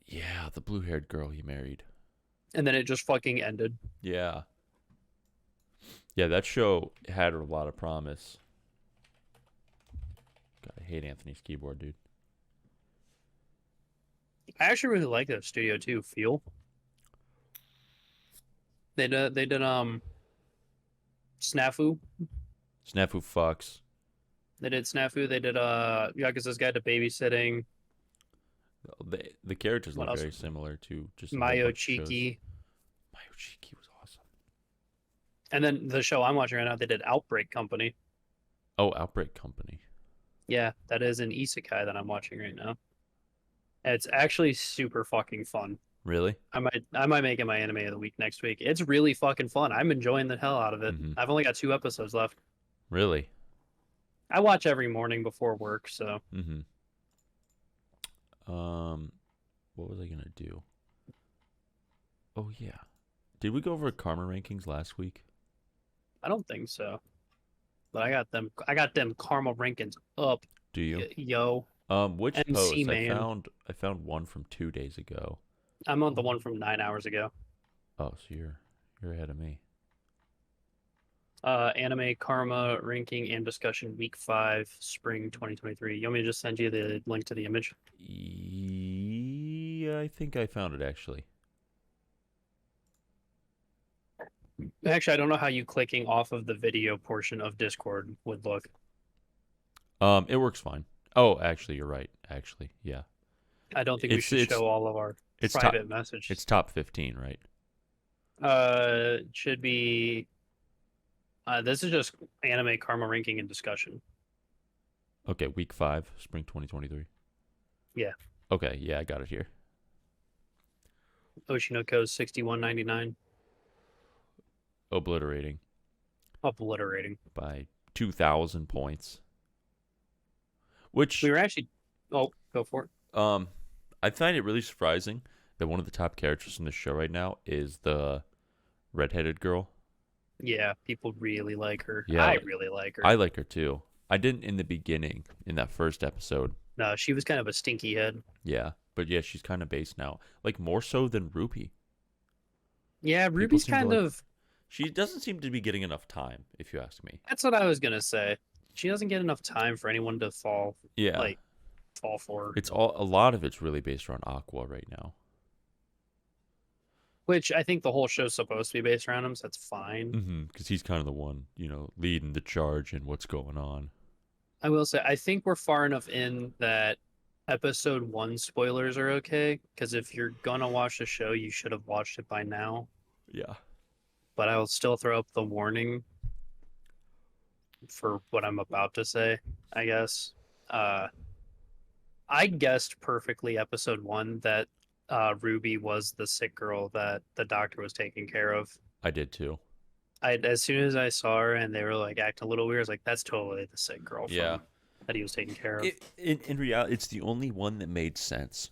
Yeah, the blue-haired girl he married. And then it just fucking ended. Yeah. Yeah, that show had a lot of promise. God, I hate Anthony's keyboard, dude. I actually really like that studio too, Feel. They did Snafu. Snafu fucks. They did Snafu. They did Yakuza's Guide to Babysitting. The characters What look else? very similar to just Mayo Chiki. Mayo Chiki was awesome. And then the show I'm watching right now, they did Outbreak Company. Oh, Outbreak Company. Yeah, that is an isekai that I'm watching right now. It's actually super fucking fun. Really? I might make it my anime of the week next week. It's really fucking fun. I'm enjoying the hell out of it. Mhm. I've only got 2 episodes left. Really? I watch every morning before work, so Mm-hmm. What was I gonna do? Oh yeah. Did we go over karma rankings last week? I don't think so. But I got them karma rankings up. Do you? Yo. Which MC post? man. I found one from 2 days ago. I'm on the one from 9 hours ago. Oh, so you're ahead of me. Anime Karma ranking and discussion week 5, spring 2023. You want me to just send you the link to the image? Yeah, I think I found it actually. Actually, I don't know how you clicking off of the video portion of Discord would look. It works fine. Oh, actually, you're right. Actually, yeah. I don't think we should show all of our private messages. It's top 15, right? It should be. This is just anime karma ranking and discussion. Okay, week 5, spring 2023. Yeah. Okay, yeah, I got it here. Oshinoko 6199. Obliterating Obliterating. by 2,000 points. Which We were actually. Oh, go for it. I find it really surprising that one of the top characters in the show right now is the redheaded girl. Yeah, people really like her. Yeah, I really like her. I like her too. I didn't in the beginning, in that first episode. No, she was kind of a stinky head. Yeah, but yeah, she's kind of based now. Like, more so than Ruby. Yeah, Ruby's seem to kind like- of. She doesn't seem to be getting enough time, if you ask me. That's what I was gonna say. She doesn't get enough time for anyone to fall Yeah. fall for her. A lot of it's really based around Aqua right now. Which I think the whole show's supposed to be based around him, so that's fine. Mm-hmm. Because he's kind of the one, leading the charge in what's going on. I will say, I think we're far enough in that episode 1 spoilers are okay, because if you're gonna watch the show, you should have watched it by now. Yeah. But I will still throw up the warning for what I'm about to say, I guess. I guessed perfectly episode 1 that Ruby was the sick girl that the doctor was taking care of. I did too. As soon as I saw her and they were like acting a little weird, I was like, that's totally the sick girl Yeah. that he was taking care of. In reality, it's the only one that made sense.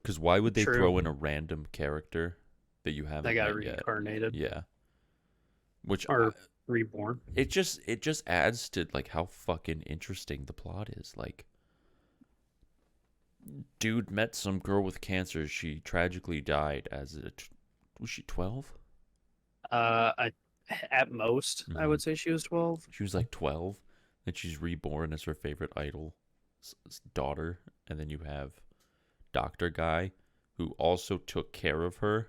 Because why would they True. throw in a random character that you haven't That got met yet? reincarnated Yeah. Which or reborn. it just adds to like how fucking interesting the plot is. Like, dude met some girl with cancer. She tragically died was she 12? At most, I would say she was 12. She was like 12. Then she's reborn as her favorite idol's daughter. And then you have Dr. Guy, who also took care of her.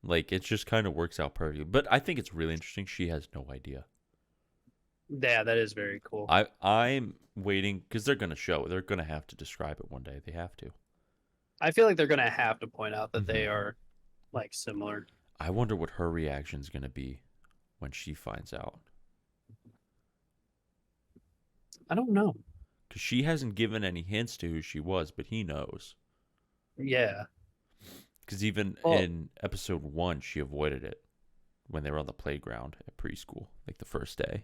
Like, it just kind of works out perfectly. But I think it's really interesting. She has no idea. Yeah, that is very cool. I'm waiting, because they're going to have to describe it one day. They have to. I feel like they're going to have to point out that they are, like, similar. I wonder what her reaction's going to be when she finds out. I don't know. Because she hasn't given any hints to who she was, but he knows. Yeah. Because even in episode 1, she avoided it when they were on the playground at preschool, like the first day.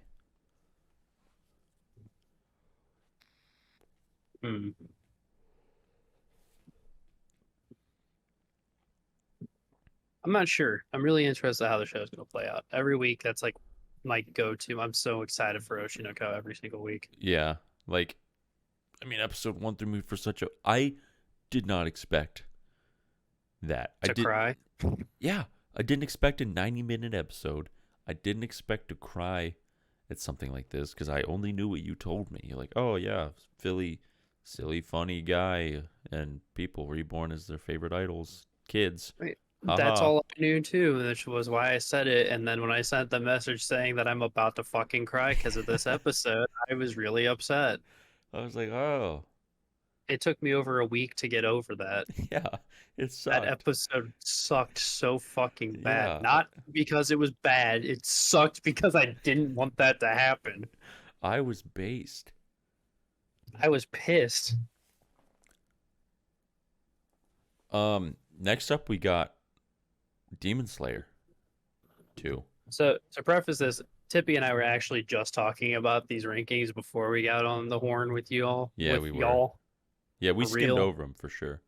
Hmm. I'm not sure. I'm really interested in how the show's going to play out. Every week, that's like my go-to. I'm so excited for Oshinoko every single week. Yeah. Like, I mean, episode 1 threw me for such a... I did not expect that. To cry? Yeah. I didn't expect a 90-minute episode. I didn't expect to cry at something like this because I only knew what you told me. You're like, oh, yeah, Philly, silly, funny guy, and people reborn as their favorite idols, kids. That's all I knew too, which was why I said it. And then when I sent the message saying that I'm about to fucking cry because of this episode, I was really upset. I was like, oh. It took me over a week to get over that. Yeah, it sucked. That episode sucked so fucking bad. Yeah. Not because it was bad. It sucked because I didn't want that to happen. I was based. I was pissed. Next up we got Demon Slayer 2. So to preface this, Tippy and I were actually just talking about these rankings before we got on the horn with you all. Yeah, with we were. y'all. Yeah, we For skimmed real. over them for sure.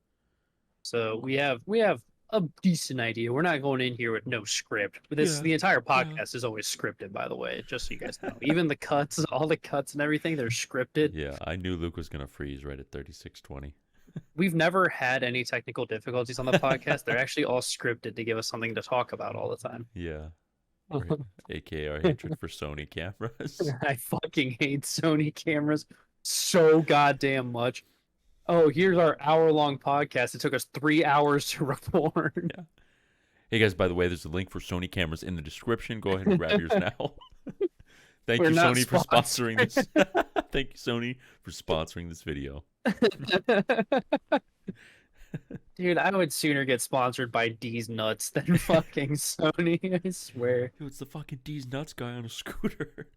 So we have a decent idea. We're not going in here with no script. The entire podcast is always scripted, by the way, just so you guys know. Even the cuts, all the cuts and everything, they're scripted. Yeah, I knew Luke was gonna freeze right at 36:20. We've never had any technical difficulties on the podcast. They're actually all scripted to give us something to talk about all the time. Yeah. Right. AKA our hatred for Sony cameras. I fucking hate Sony cameras so goddamn much. Oh, here's our hour-long podcast. It took us 3 hours to record. Yeah. Hey guys, by the way, there's a link for Sony cameras in the description. Go ahead and grab yours now. Thank you, Sony, for sponsoring this. Thank you, Sony, for sponsoring this video. Dude, I would sooner get sponsored by D's Nuts than fucking Sony, I swear. Yo, it's the fucking D's Nuts guy on a scooter.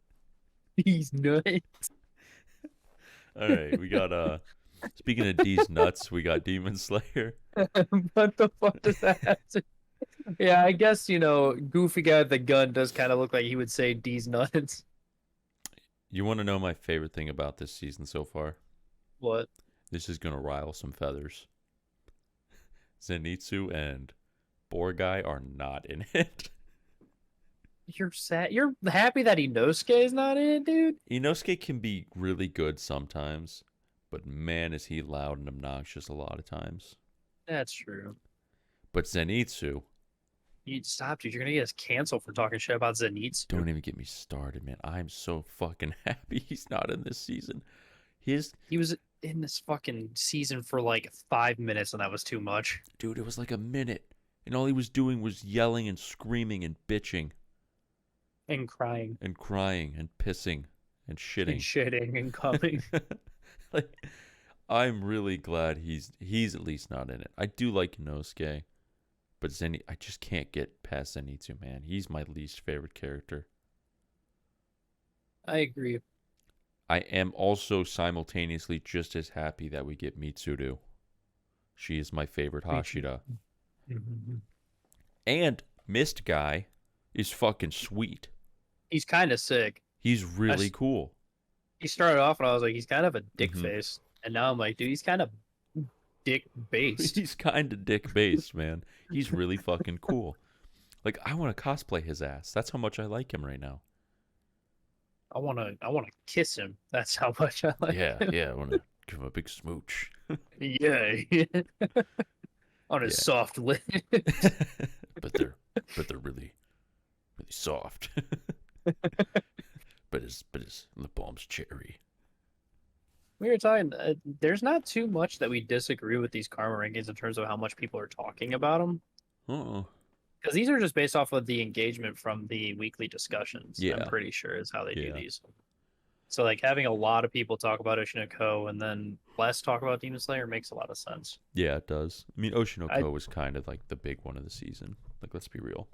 D's Nuts. All right, we got speaking of D's Nuts, we got Demon Slayer. What the fuck does that have to... Yeah, I guess, Goofy guy with the gun does kind of look like he would say D's Nuts. You want to know my favorite thing about this season so far? What? This is gonna rile some feathers. Zenitsu and Boar Guy are not in it. You're sad. You're happy that Inosuke is not in it, dude? Inosuke can be really good sometimes, but man, is he loud and obnoxious a lot of times. That's true. But Zenitsu... You stop, dude. You're gonna get us canceled for talking shit about Zenitsu. Don't even get me started, man. I'm so fucking happy he's not in this season. He was in this fucking season for like 5 minutes, and that was too much. Dude, it was like a minute, and all he was doing was yelling and screaming and bitching. And crying. And crying and pissing and shitting. And shitting and coming. Like, I'm really glad he's at least not in it. I do like Inosuke, but I just can't get past Zenitsu, man. He's my least favorite character. I agree. I am also simultaneously just as happy that we get Mitsuru. She is my favorite Hashira. And Mist Guy is fucking sweet. He's kind of sick. He's really cool. He started off and I was like, he's kind of a dick face. And now I'm like, dude, he's kind of dick-based. He's kind of dick-based, man. He's really fucking cool. Like, I want to cosplay his ass. That's how much I like him right now. I wanna kiss him. That's how much I like him. Yeah. I want to give him a big smooch. Yeah. On his soft lip. but they're really, really soft. but his lip balm's cherry. We were talking. There's not too much that we disagree with these karma rankings in terms of how much people are talking about them. Because these are just based off of the engagement from the weekly discussions. Yeah. I'm pretty sure is how they do these. So like having a lot of people talk about Oshinoko and then less talk about Demon Slayer makes a lot of sense. Yeah, it does. I mean, Oshinoko was kind of like the big one of the season. Like, let's be real.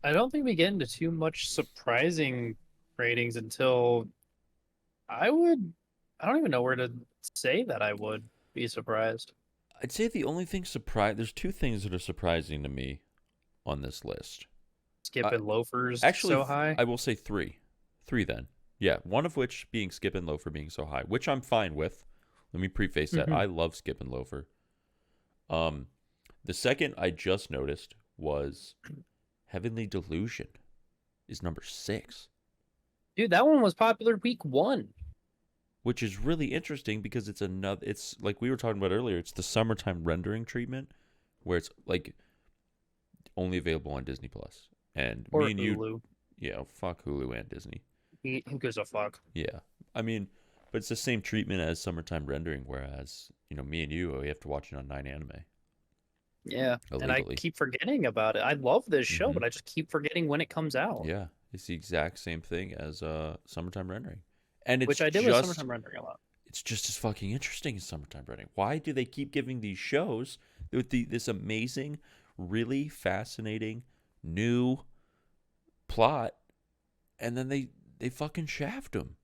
I don't think we get into too much surprising ratings until I don't even know where to say that I would be surprised. I'd say the only thing there's two things that are surprising to me on this list. Skip and Loafers Actually, so high. I will say three. Three then. Yeah, one of which being Skip and Loafer being so high, which I'm fine with. Let me preface that. I love Skip and Loafer. The second I just noticed was Heavenly Delusion is number 6. Dude, that one was popular week 1. Which is really interesting because it's like we were talking about earlier, it's the summertime rendering treatment where it's like only available on Disney Plus. And Or me and Hulu. Yeah, fuck Hulu and Disney. Who gives a fuck? Yeah. I mean, but it's the same treatment as summertime rendering, whereas, me and you, we have to watch it on 9anime. Yeah. Illegally. And I keep forgetting about it. I love this show, but I just keep forgetting when it comes out. Yeah. It's the exact same thing as summertime rendering. And it's Which I did with summertime rendering a lot. It's just as fucking interesting as summertime rendering. Why do they keep giving these shows with this amazing, really fascinating, new plot, and then they fucking shaft them?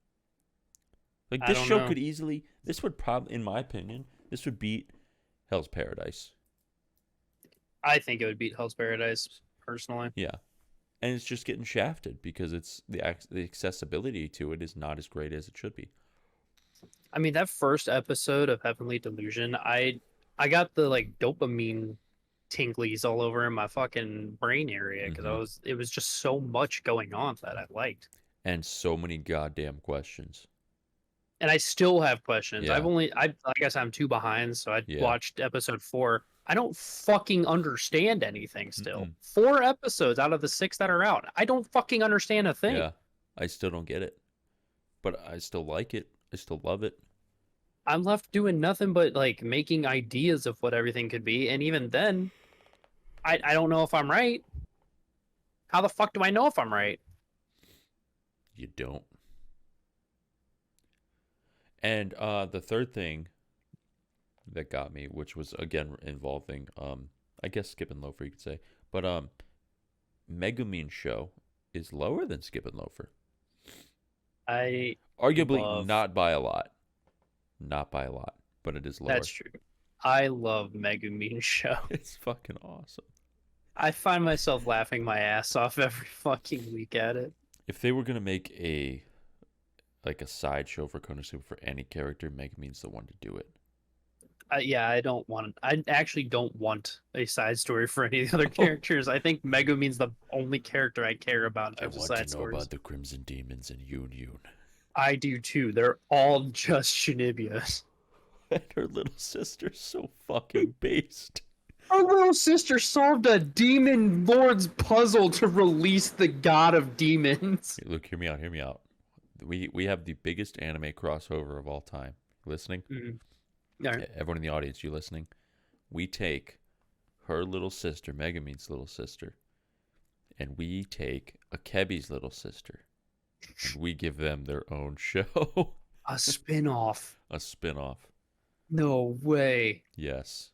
Like, this show could easily, this would probably, in my opinion, this would beat Hell's Paradise. I think it would beat Hell's Paradise, personally. Yeah. And it's just getting shafted because it's the accessibility to it is not as great as it should be. I mean, that first episode of Heavenly Delusion, I got the like dopamine tinglies all over in my fucking brain area because it was just so much going on that I liked. And so many goddamn questions. And I still have questions. Yeah. I guess I'm 2 behind, so I watched episode 4. I don't fucking understand anything still. 4 episodes out of the 6 that are out. I don't fucking understand a thing. Yeah, I still don't get it. But I still like it. I still love it. I'm left doing nothing but like making ideas of what everything could be. And even then, I don't know if I'm right. How the fuck do I know if I'm right? You don't. And the third thing that got me, which was again involving I guess Skip and Loafer you could say, but Megumin show is lower than Skip and Loafer. Arguably not by a lot, but it is lower. That's true. I love Megumin show. It's fucking awesome. I find myself laughing my ass off every fucking week at it. If they were gonna make a sideshow for Konosuba for any character, Megumin's the one to do it. Yeah, I actually don't want a side story for any of the other characters. I think Megumin's the only character I care about in terms of side stories. I want to know about the Crimson Demons and Yun. I do too. They're all just Shinibias. And her little sister's so fucking based. Her little sister solved a demon lord's puzzle to release the god of demons. Hey, look, hear me out. We have the biggest anime crossover of all time. Listening? Mm-hmm. Right. Everyone in the audience, you listening? We take her little sister, Megumin's little sister, and we take Akebi's little sister, and we give them their own show. A spin-off. A spin-off. No way. Yes.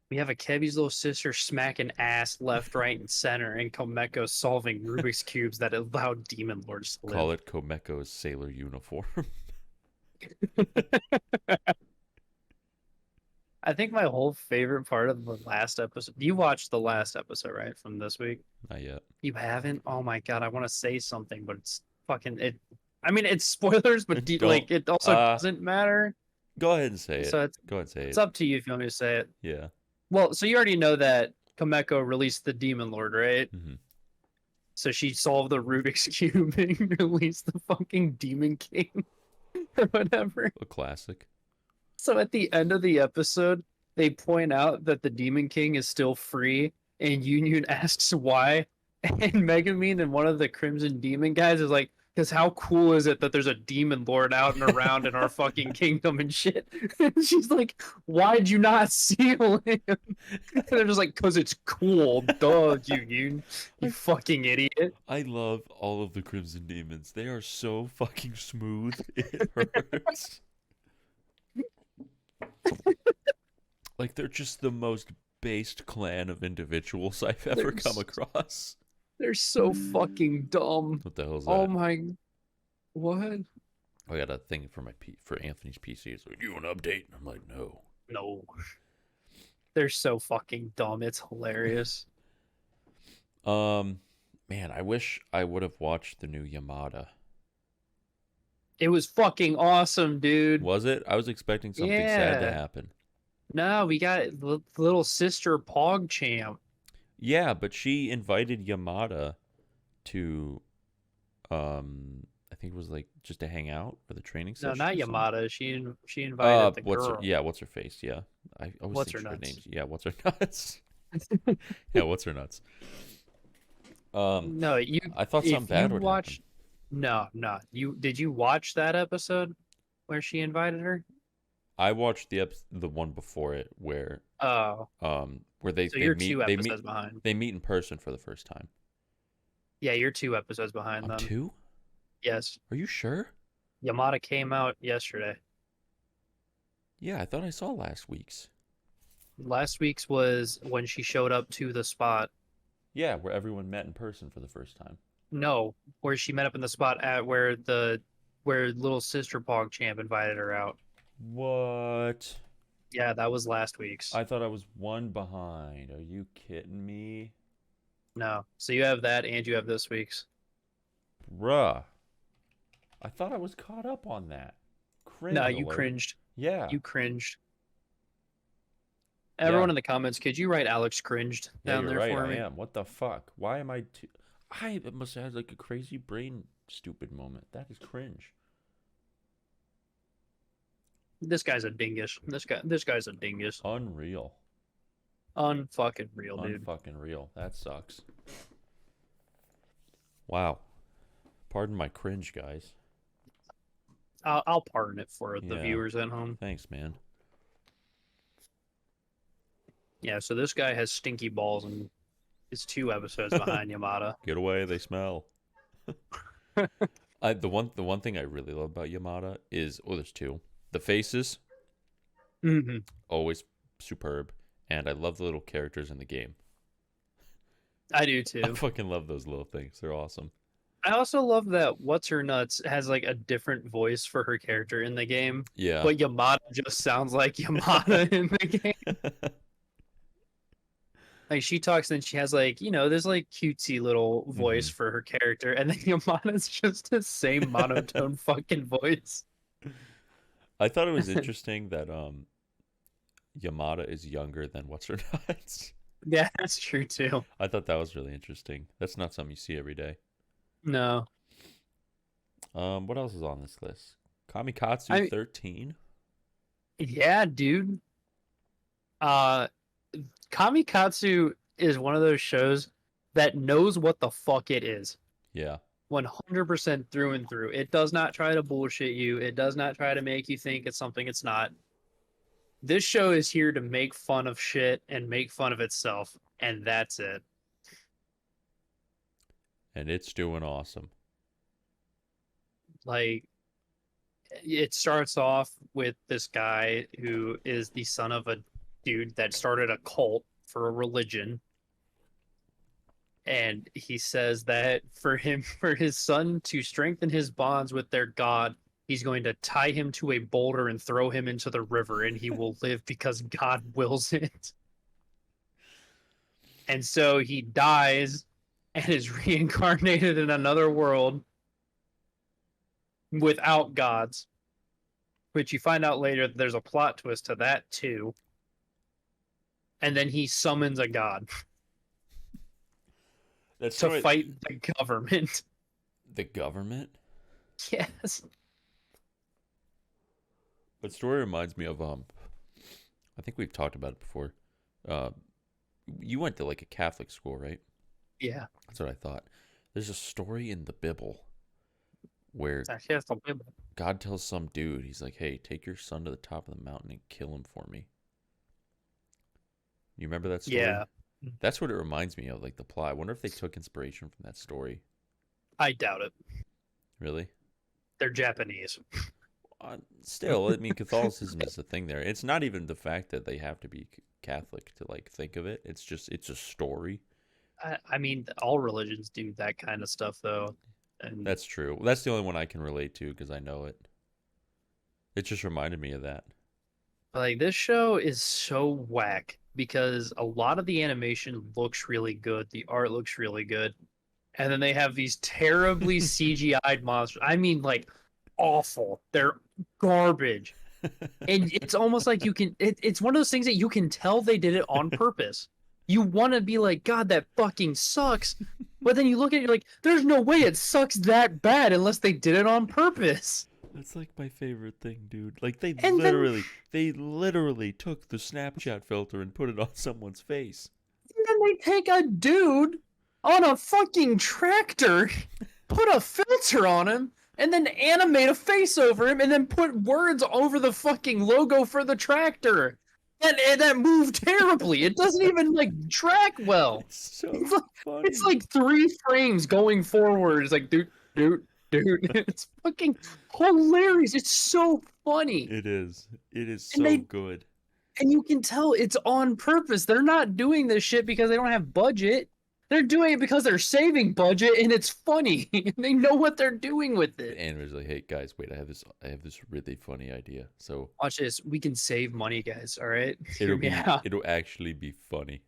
We have Akebi's little sister smacking ass left, right, and center, and Komeko solving Rubik's Cubes that allow Demon Lords to live. Call it Komeko's sailor uniform. I think my whole favorite part of the last episode... You watched the last episode, right, from this week? Not yet. You haven't? Oh my god, I want to say something, but it's fucking... I mean, it's spoilers, but it also doesn't matter. Go ahead and say it. So Go ahead and say it. It's up to you if you want me to say it. Yeah. Well, so you already know that Komeko released the Demon Lord, right? Mm-hmm. So she solved the Rubik's Cube and released the fucking Demon King or whatever. A classic. So at the end of the episode, they point out that the Demon King is still free, and Yun asks why, and Megumin and one of the Crimson Demon guys is like, Because how cool is it that there's a demon lord out and around in our fucking kingdom and shit? And she's like, why'd you not seal him? And they're just like, because it's cool. Duh, you fucking idiot. I love all of the Crimson Demons. They are so fucking smooth. It hurts. Like, they're just the most based clan of individuals I've ever come across. They're so fucking dumb. What the hell is that? Oh my... What? I got a thing for for Anthony's PC. It's like, you want an update? I'm like, no. No. They're so fucking dumb. It's hilarious. Man, I wish I would have watched the new Yamada. It was fucking awesome, dude. Was it? I was expecting something sad to happen. No, we got little sister PogChamp. Yeah, but she invited Yamada to, I think it was like just to hang out for the training session. No, not Yamada. She invited the girl. What's her face? Yeah, I always What's think her her nuts? names. Yeah, what's her nuts? Yeah, what's her nuts? No, you. I thought something bad would happen. No. Did you watch that episode where she invited her? I watched the one before it where where they So you're meet 2 episodes behind. They meet in person for the first time. Yeah, you're 2 episodes behind I'm them. 2? Yes. Are you sure? Yamada came out yesterday. Yeah, I thought I saw last week's. Last week's was when she showed up to the spot. Yeah, where everyone met in person for the first time. No, where she met up in the spot at where little sister PogChamp invited her out. What? Yeah, that was last week's. I thought I was 1 behind. Are you kidding me? No. So you have that and you have this week's. Bruh. I thought I was caught up on that. Cringe No, you alert. cringed. Yeah. You cringed. Everyone in the comments, could you write Alex cringed down you're there right, for me? I am. What the fuck? Why am I I must have had like a crazy brain stupid moment. That is cringe. This guy's a dingus. This guy's a dingus. Unreal. Unfucking real, dude. Unfucking real. That sucks. Wow. Pardon my cringe, guys. I'll pardon it for the Yeah. viewers at home. Thanks, man. Yeah, so this guy has stinky balls and is 2 episodes behind Yamada. Get away, they smell. The one thing I really love about Yamada is there's 2. The faces, Mm-hmm. always superb, and I love the little characters in the game. I do too. I fucking love those little things. They're awesome. I also love that What's Her Nuts has like a different voice for her character in the game. Yeah. But Yamada just sounds like Yamada in the game. Like she talks and she has like, there's like cutesy little voice for her character, and then Yamada's just the same monotone fucking voice. I thought it was interesting that Yamada is younger than What's Her Nuts. Yeah, that's true too. I thought that was really interesting. That's not something you see every day. No. What else is on this list? Kamikatsu 13? Yeah, dude. Kamikatsu is one of those shows that knows what the fuck it is. Yeah. 100% through and through. It does not try to bullshit you. It does not try to make you think it's something it's not. This show is here to make fun of shit and make fun of itself, and that's it. And it's doing awesome. Like, it starts off with this guy who is the son of a dude that started a cult for a religion. And he says that for his son to strengthen his bonds with their god, he's going to tie him to a boulder and throw him into the river, and he will live because God wills it. And so he dies and is reincarnated in another world without gods, which you find out later that there's a plot twist to that too. And then he summons a god to fight the government. The government? Yes. That story reminds me of I think we've talked about it before. You went to like a Catholic school, right? Yeah. That's what I thought. There's a story in the Bible where It's actually has to live. God tells some dude, he's like, "Hey, take your son to the top of the mountain and kill him for me." You remember that story? Yeah, That's what it reminds me of, like the plot. I wonder if they took inspiration from that story. I doubt it. Really? They're Japanese. Still, I mean, Catholicism is the thing there. It's not even the fact that they have to be Catholic to like think of it. It's just it's a story. I mean, all religions do that kind of stuff, though. And That's true. That's the only one I can relate to because I know it. It just reminded me of that. like this show is so whack because a lot of the animation looks really good, the art looks really good, and then they have these terribly CGI'd monsters. I mean, like awful. They're garbage, and it's almost like you can. It's one of those things that you can tell they did it on purpose. You want to be like, God, that fucking sucks, but then you look at it, you're like, there's no way it sucks that bad unless they did it on purpose. That's like my favorite thing, dude. Like they And then- literally took the Snapchat filter and put it on someone's face. And then they take a dude on a fucking tractor, put a filter on him, and then animate a face over him, and then put words over the fucking logo for the tractor. And that moved terribly. It doesn't even like track well. It's so It's like, funny. it's like 3 frames going forward. It's like, dude. It's fucking hilarious. It's so funny. It is. It is And so they- good. And you can tell it's on purpose. They're not doing this shit because they don't have budget. They're doing it because they're saving budget and it's funny. They know what they're doing with it. And it was like, hey guys, wait, I have this really funny idea. So Watch this. We can save money, guys. All right. Hear it'll me be out. it'll actually be funny.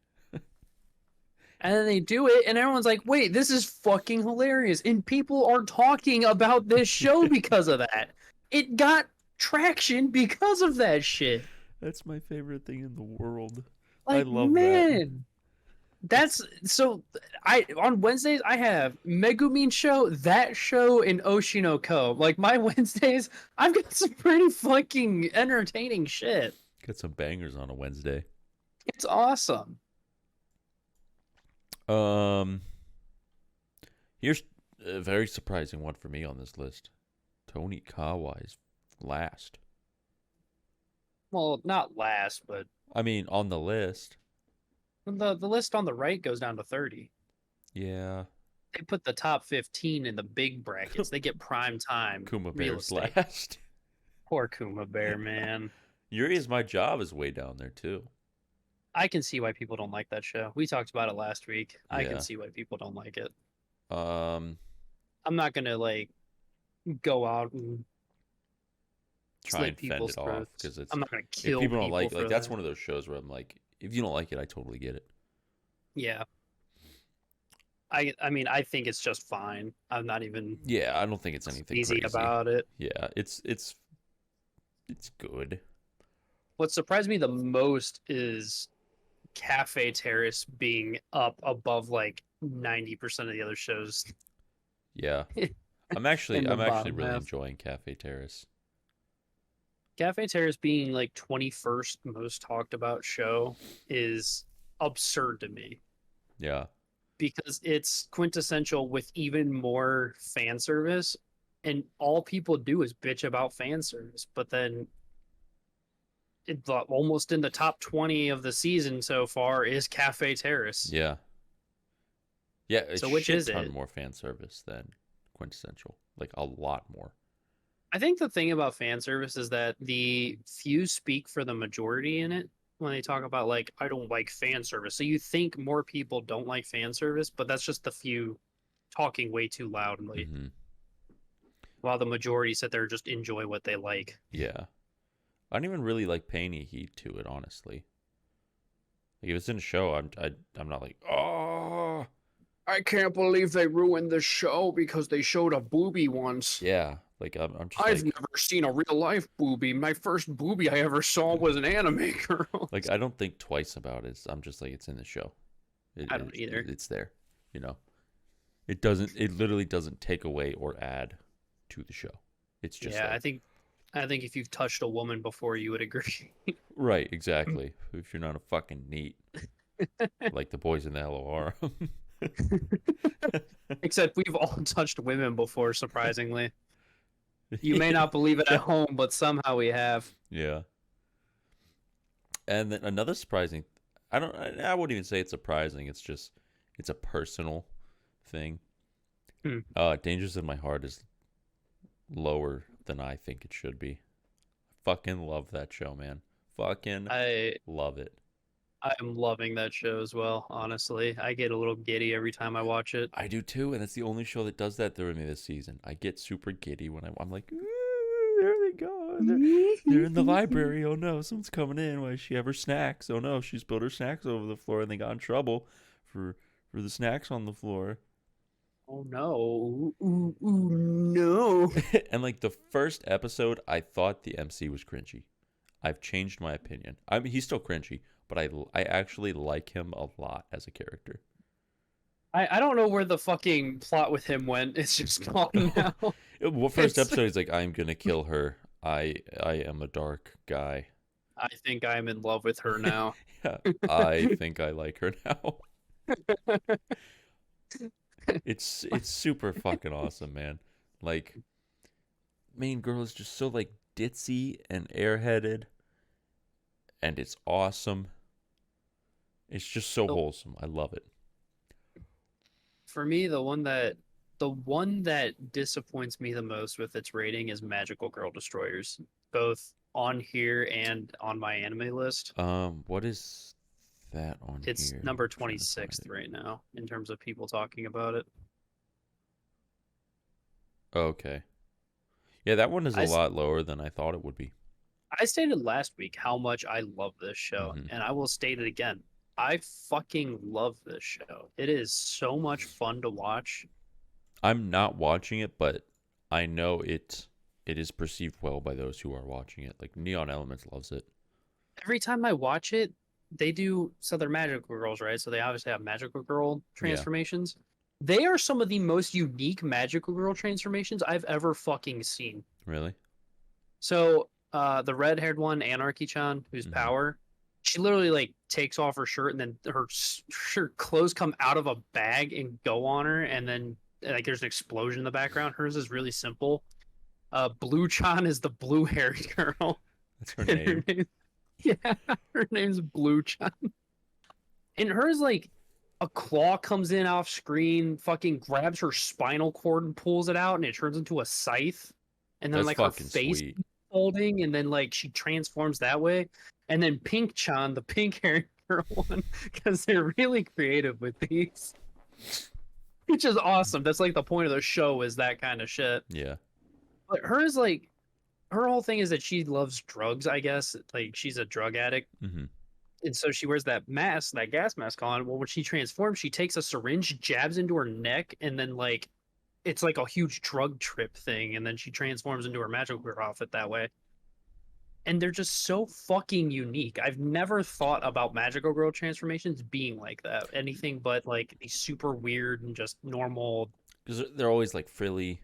And then they do it, and everyone's like, wait, this is fucking hilarious. And people are talking about this show because of that. It got traction because of that shit. That's my favorite thing in the world. Like, love that. man. That's so I on Wednesdays I have Megumin show, that show, and Oshinoko. Like my Wednesdays, I've got some pretty fucking entertaining shit. Got some bangers on a Wednesday. It's awesome. Here's a very surprising one for me on this list. Tony Kawa is last. Well, not last, but I mean, on the list. the list on the right goes down to 30. Yeah. They put the top 15 in the big brackets. They get prime time. Kuma real Bear's estate. last. Poor Kuma Bear, man. Yuri Is My Job is way down there too. I can see why people don't like that show. We talked about it last week. I Yeah. can see why people don't like it. Um, I'm not gonna like go out and try slit and fend people's it off throats. because it's I'm not gonna if kill people don't like for that's that. one of those shows where I'm like, if you don't like it, I totally get it. Yeah. I mean I think it's just fine. I'm not even Yeah, I don't think it's anything easy crazy. about it. Yeah, it's good. What surprised me the most is Cafe Terrace being up above like 90% of the other shows. Yeah, I'm In actually the really bottom half. enjoying Cafe Terrace. Cafe Terrace being like 21st most talked about show is absurd to me Yeah, because it's quintessential with even more fan service, and all people do is bitch about fan service. But then it's almost in the top 20 of the season so far is Cafe Terrace. yeah, yeah. A So which shit is ton it? more fan service than Quintessential, like a lot more. I think the thing about fan service is that the few speak for the majority in it when they talk about like I don't like fan service. So you think more people don't like fan service, but that's just the few talking way too loudly, Hmm. while the majority sit there and just enjoy what they like. Yeah, I don't even really like pay any heed to it, honestly. Like if it's in a show, I'm not like, oh I can't believe they ruined the show because they showed a boobie once. yeah. Like I'm just I've like, never seen a real life boobie. My first boobie I ever saw was an anime girl. like I don't think twice about it. I'm just like it's in the show. I don't either. It's there, you know. It doesn't. It literally doesn't take away or add to the show. It's just Yeah, there. I think if you've touched a woman before, you would agree. Right, exactly. If you're not a fucking neat, like the boys in the LOR. Except we've all touched women before, surprisingly. You may not believe it at home, but somehow we have. Yeah. And then another surprising, I wouldn't even say it's surprising. It's a personal thing. Dangers in My Heart is lower than I think it should be. Fucking love that show, man. Fucking love it. I am loving that show as well, honestly. I get a little giddy every time I watch it. I do too, and it's the only show that does that through me this season. I get super giddy when I'm like, "Ooh, there they go. They're in the library. Oh no, someone's coming in. Why does she have her snacks? Oh no, she spilled her snacks over the floor and they got in trouble for the snacks on the floor." Oh no. Ooh, no. And like the first episode, I thought the MC was cringy. I've changed my opinion. I mean, he's still cringy, but I actually like him a lot as a character. I don't know where the fucking plot with him went. It's just gone now. Well, first episode, he's like, "I'm gonna kill her. I am a dark guy. I think I'm in love with her now. Yeah, I think I like her now." It's super fucking awesome, man. Like, main girl is just so like ditzy and airheaded, and it's awesome. It's just so wholesome. I love it. For me, the one that disappoints me the most with its rating is Magical Girl Destroyers, both on here and on my anime list. What is that on here? It's number 26th right now in terms of people talking about it. Okay. Yeah, that one is a lot lower than I thought it would be. I stated last week how much I love this show, and I will state it again. I fucking love this show. It is so much fun to watch. I'm not watching it, but I know it is perceived well by those who are watching it. Like Neon Elements loves it. Every time I watch it, they're magical girls, right? So they obviously have magical girl transformations. Yeah. They are some of the most unique magical girl transformations I've ever fucking seen. Really? So the red-haired one, Anarchy-chan, who's Power, she literally like takes off her shirt and then her clothes come out of a bag and go on her, and then like there's an explosion in the background. Hers is really simple. Blue-chan is the blue-haired girl. That's her name. Yeah, her name's Blue-chan. And hers, like, a claw comes in off screen, fucking grabs her spinal cord and pulls it out, and it turns into a scythe. And then, that's like, her face sweet. Folding, and then, like, she transforms that way. And then Pink-chan, the pink-haired girl one, because they're really creative with these. Which is awesome. That's, like, the point of the show is that kind of shit. Yeah. But hers, like, her whole thing is that she loves drugs, I guess. Like, she's a drug addict. Mm-hmm. And so she wears that mask, that gas mask on. Well, when she transforms, she takes a syringe, jabs into her neck, and then, like, it's like a huge drug trip thing. And then she transforms into her magical girl outfit that way. And they're just so fucking unique. I've never thought about magical girl transformations being like that. Anything but, like, these super weird and just normal. Because they're always, like, frilly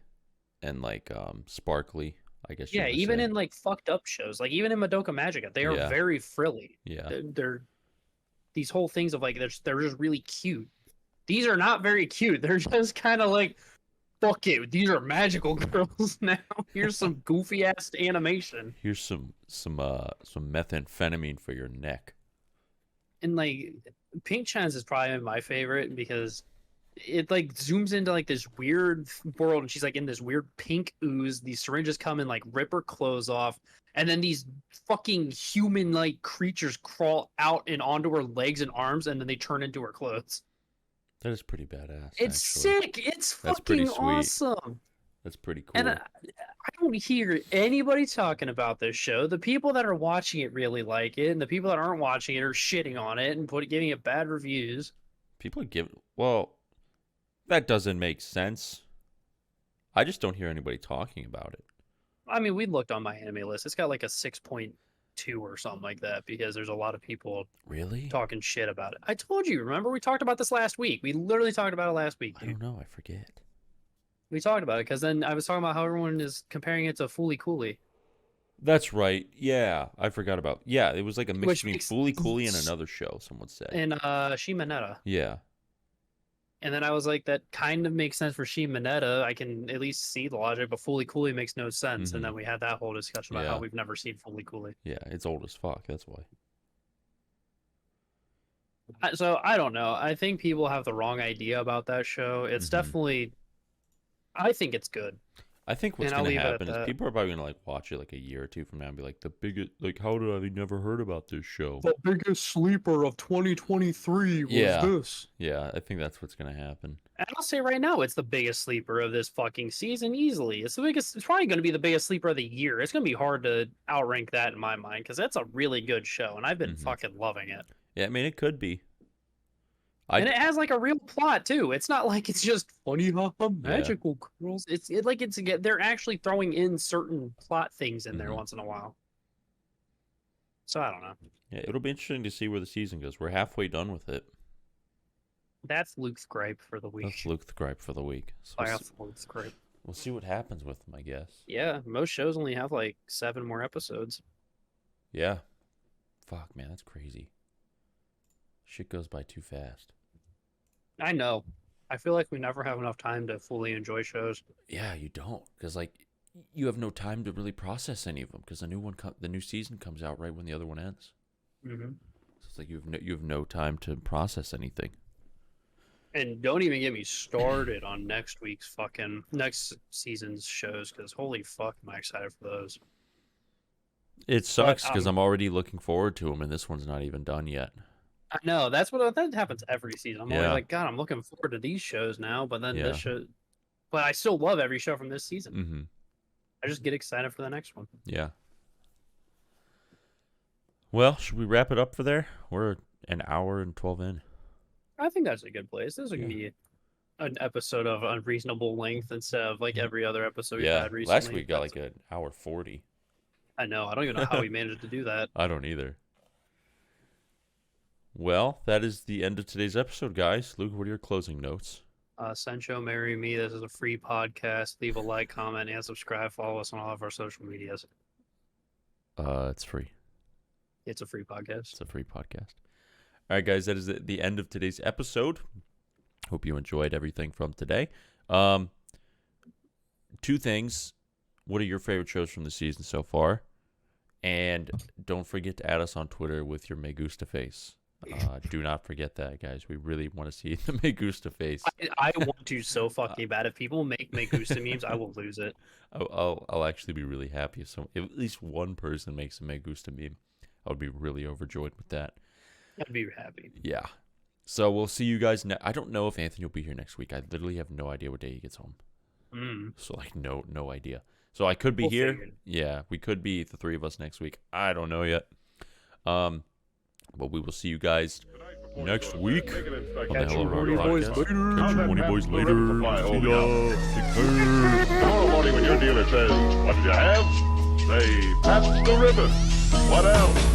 and, like, sparkly. I guess. Yeah, even in like fucked up shows, like even in Madoka Magica, they are very frilly. Yeah, they're these whole things of like they're just really cute. These are not very cute. They're just kind of like, fuck it, these are magical girls now. Here's some goofy ass animation. Here's some methamphetamine for your neck. And like Pink-chan's is probably my favorite because it like zooms into like this weird world, and she's like in this weird pink ooze. These syringes come and like rip her clothes off, and then these fucking human like creatures crawl out and onto her legs and arms, and then they turn into her clothes. That is pretty badass. It's actually. sick. It's fucking awesome. That's pretty cool. And I don't hear anybody talking about this show. The people that are watching it really like it, and the people that aren't watching it are shitting on it and giving it bad reviews. People that doesn't make sense. I just don't hear anybody talking about it. I mean, we looked on my anime list. It's got like a 6.2 or something like that because there's a lot of people really talking shit about it. I told you, remember? We talked about this last week. We literally talked about it last week. Dude. I don't know. I forget. We talked about it because then I was talking about how everyone is comparing it to Fooly Cooly. That's right. Yeah, I forgot about. Yeah, it was like a mix between Fooly Cooly and another show. Someone said. And Shimaneta. Yeah. And then I was like, that kind of makes sense for Sheem Mineta. I can at least see the logic, but Fully Cooley makes no sense. And then we had that whole discussion about how we've never seen Fully Cooley. Yeah, it's old as fuck. That's why. So I don't know. I think people have the wrong idea about that show. It's definitely, I think it's good. I think what's going to happen is people are probably going to like watch it like a year or two from now and be like, the biggest, like, how did I never heard about this show? The biggest sleeper of 2023 was this. Yeah, I think that's what's going to happen. And I'll say right now, it's the biggest sleeper of this fucking season easily. It's the biggest. It's probably going to be the biggest sleeper of the year. It's going to be hard to outrank that in my mind because that's a really good show, and I've been fucking loving it. Yeah, I mean, it could be. And it has like a real plot too. It's not like it's just funny, magical girls. They're actually throwing in certain plot things in there once in a while. So I don't know. Yeah, it'll be interesting to see where the season goes. We're halfway done with it. That's Luke's gripe for the week. That's Luke's gripe for the week. So Luke's gripe. We'll see what happens with them, I guess. Yeah, most shows only have like 7 more episodes. Yeah. Fuck, man, that's crazy. Shit goes by too fast. I know. I feel like we never have enough time to fully enjoy shows. Yeah, you don't, because like you have no time to really process any of them because the new season comes out right when the other one ends. So it's like you have no time to process anything. And don't even get me started on next season's shows because holy fuck, am I excited for those. It sucks because I'm already looking forward to them, and this one's not even done yet. I know that happens every season. I'm always like, God, I'm looking forward to these shows now, but then this show, but I still love every show from this season. I just get excited for the next one. Yeah. Well, should we wrap it up for there? We're an hour and 12 in. I think that's a good place. This is gonna be an episode of unreasonable length instead of like every other episode we've had recently. Last week got like an hour 40. I know. I don't even know how we managed to do that. I don't either. Well, that is the end of today's episode, guys. Luke, what are your closing notes? Sencho, marry me. This is a free podcast. Leave a like, comment, and subscribe. Follow us on all of our social medias. It's free. It's a free podcast. It's a free podcast. All right, guys, that is the end of today's episode. Hope you enjoyed everything from today. 2 things. What are your favorite shows from the season so far? And don't forget to add us on Twitter with your Me Gusta face. Do not forget that, guys. We really want to see the Me Gusta face. I want to so fucking bad. If people make Me Gusta memes, I will lose it. I'll actually be really happy if at least one person makes a Me Gusta meme. I would be really overjoyed with that. I'd be happy. Yeah. So we'll see you guys. I don't know if Anthony will be here next week. I literally have no idea what day he gets home. So like no idea. So I could be here. Yeah, we could be the 3 of us next week. I don't know yet. But we will see you guys next week. Catch you horny boys later. Catch you horny boys later. See ya. Tomorrow morning when your dealer says, "What did you have?" Say, "Pabst the Ribbon." What else?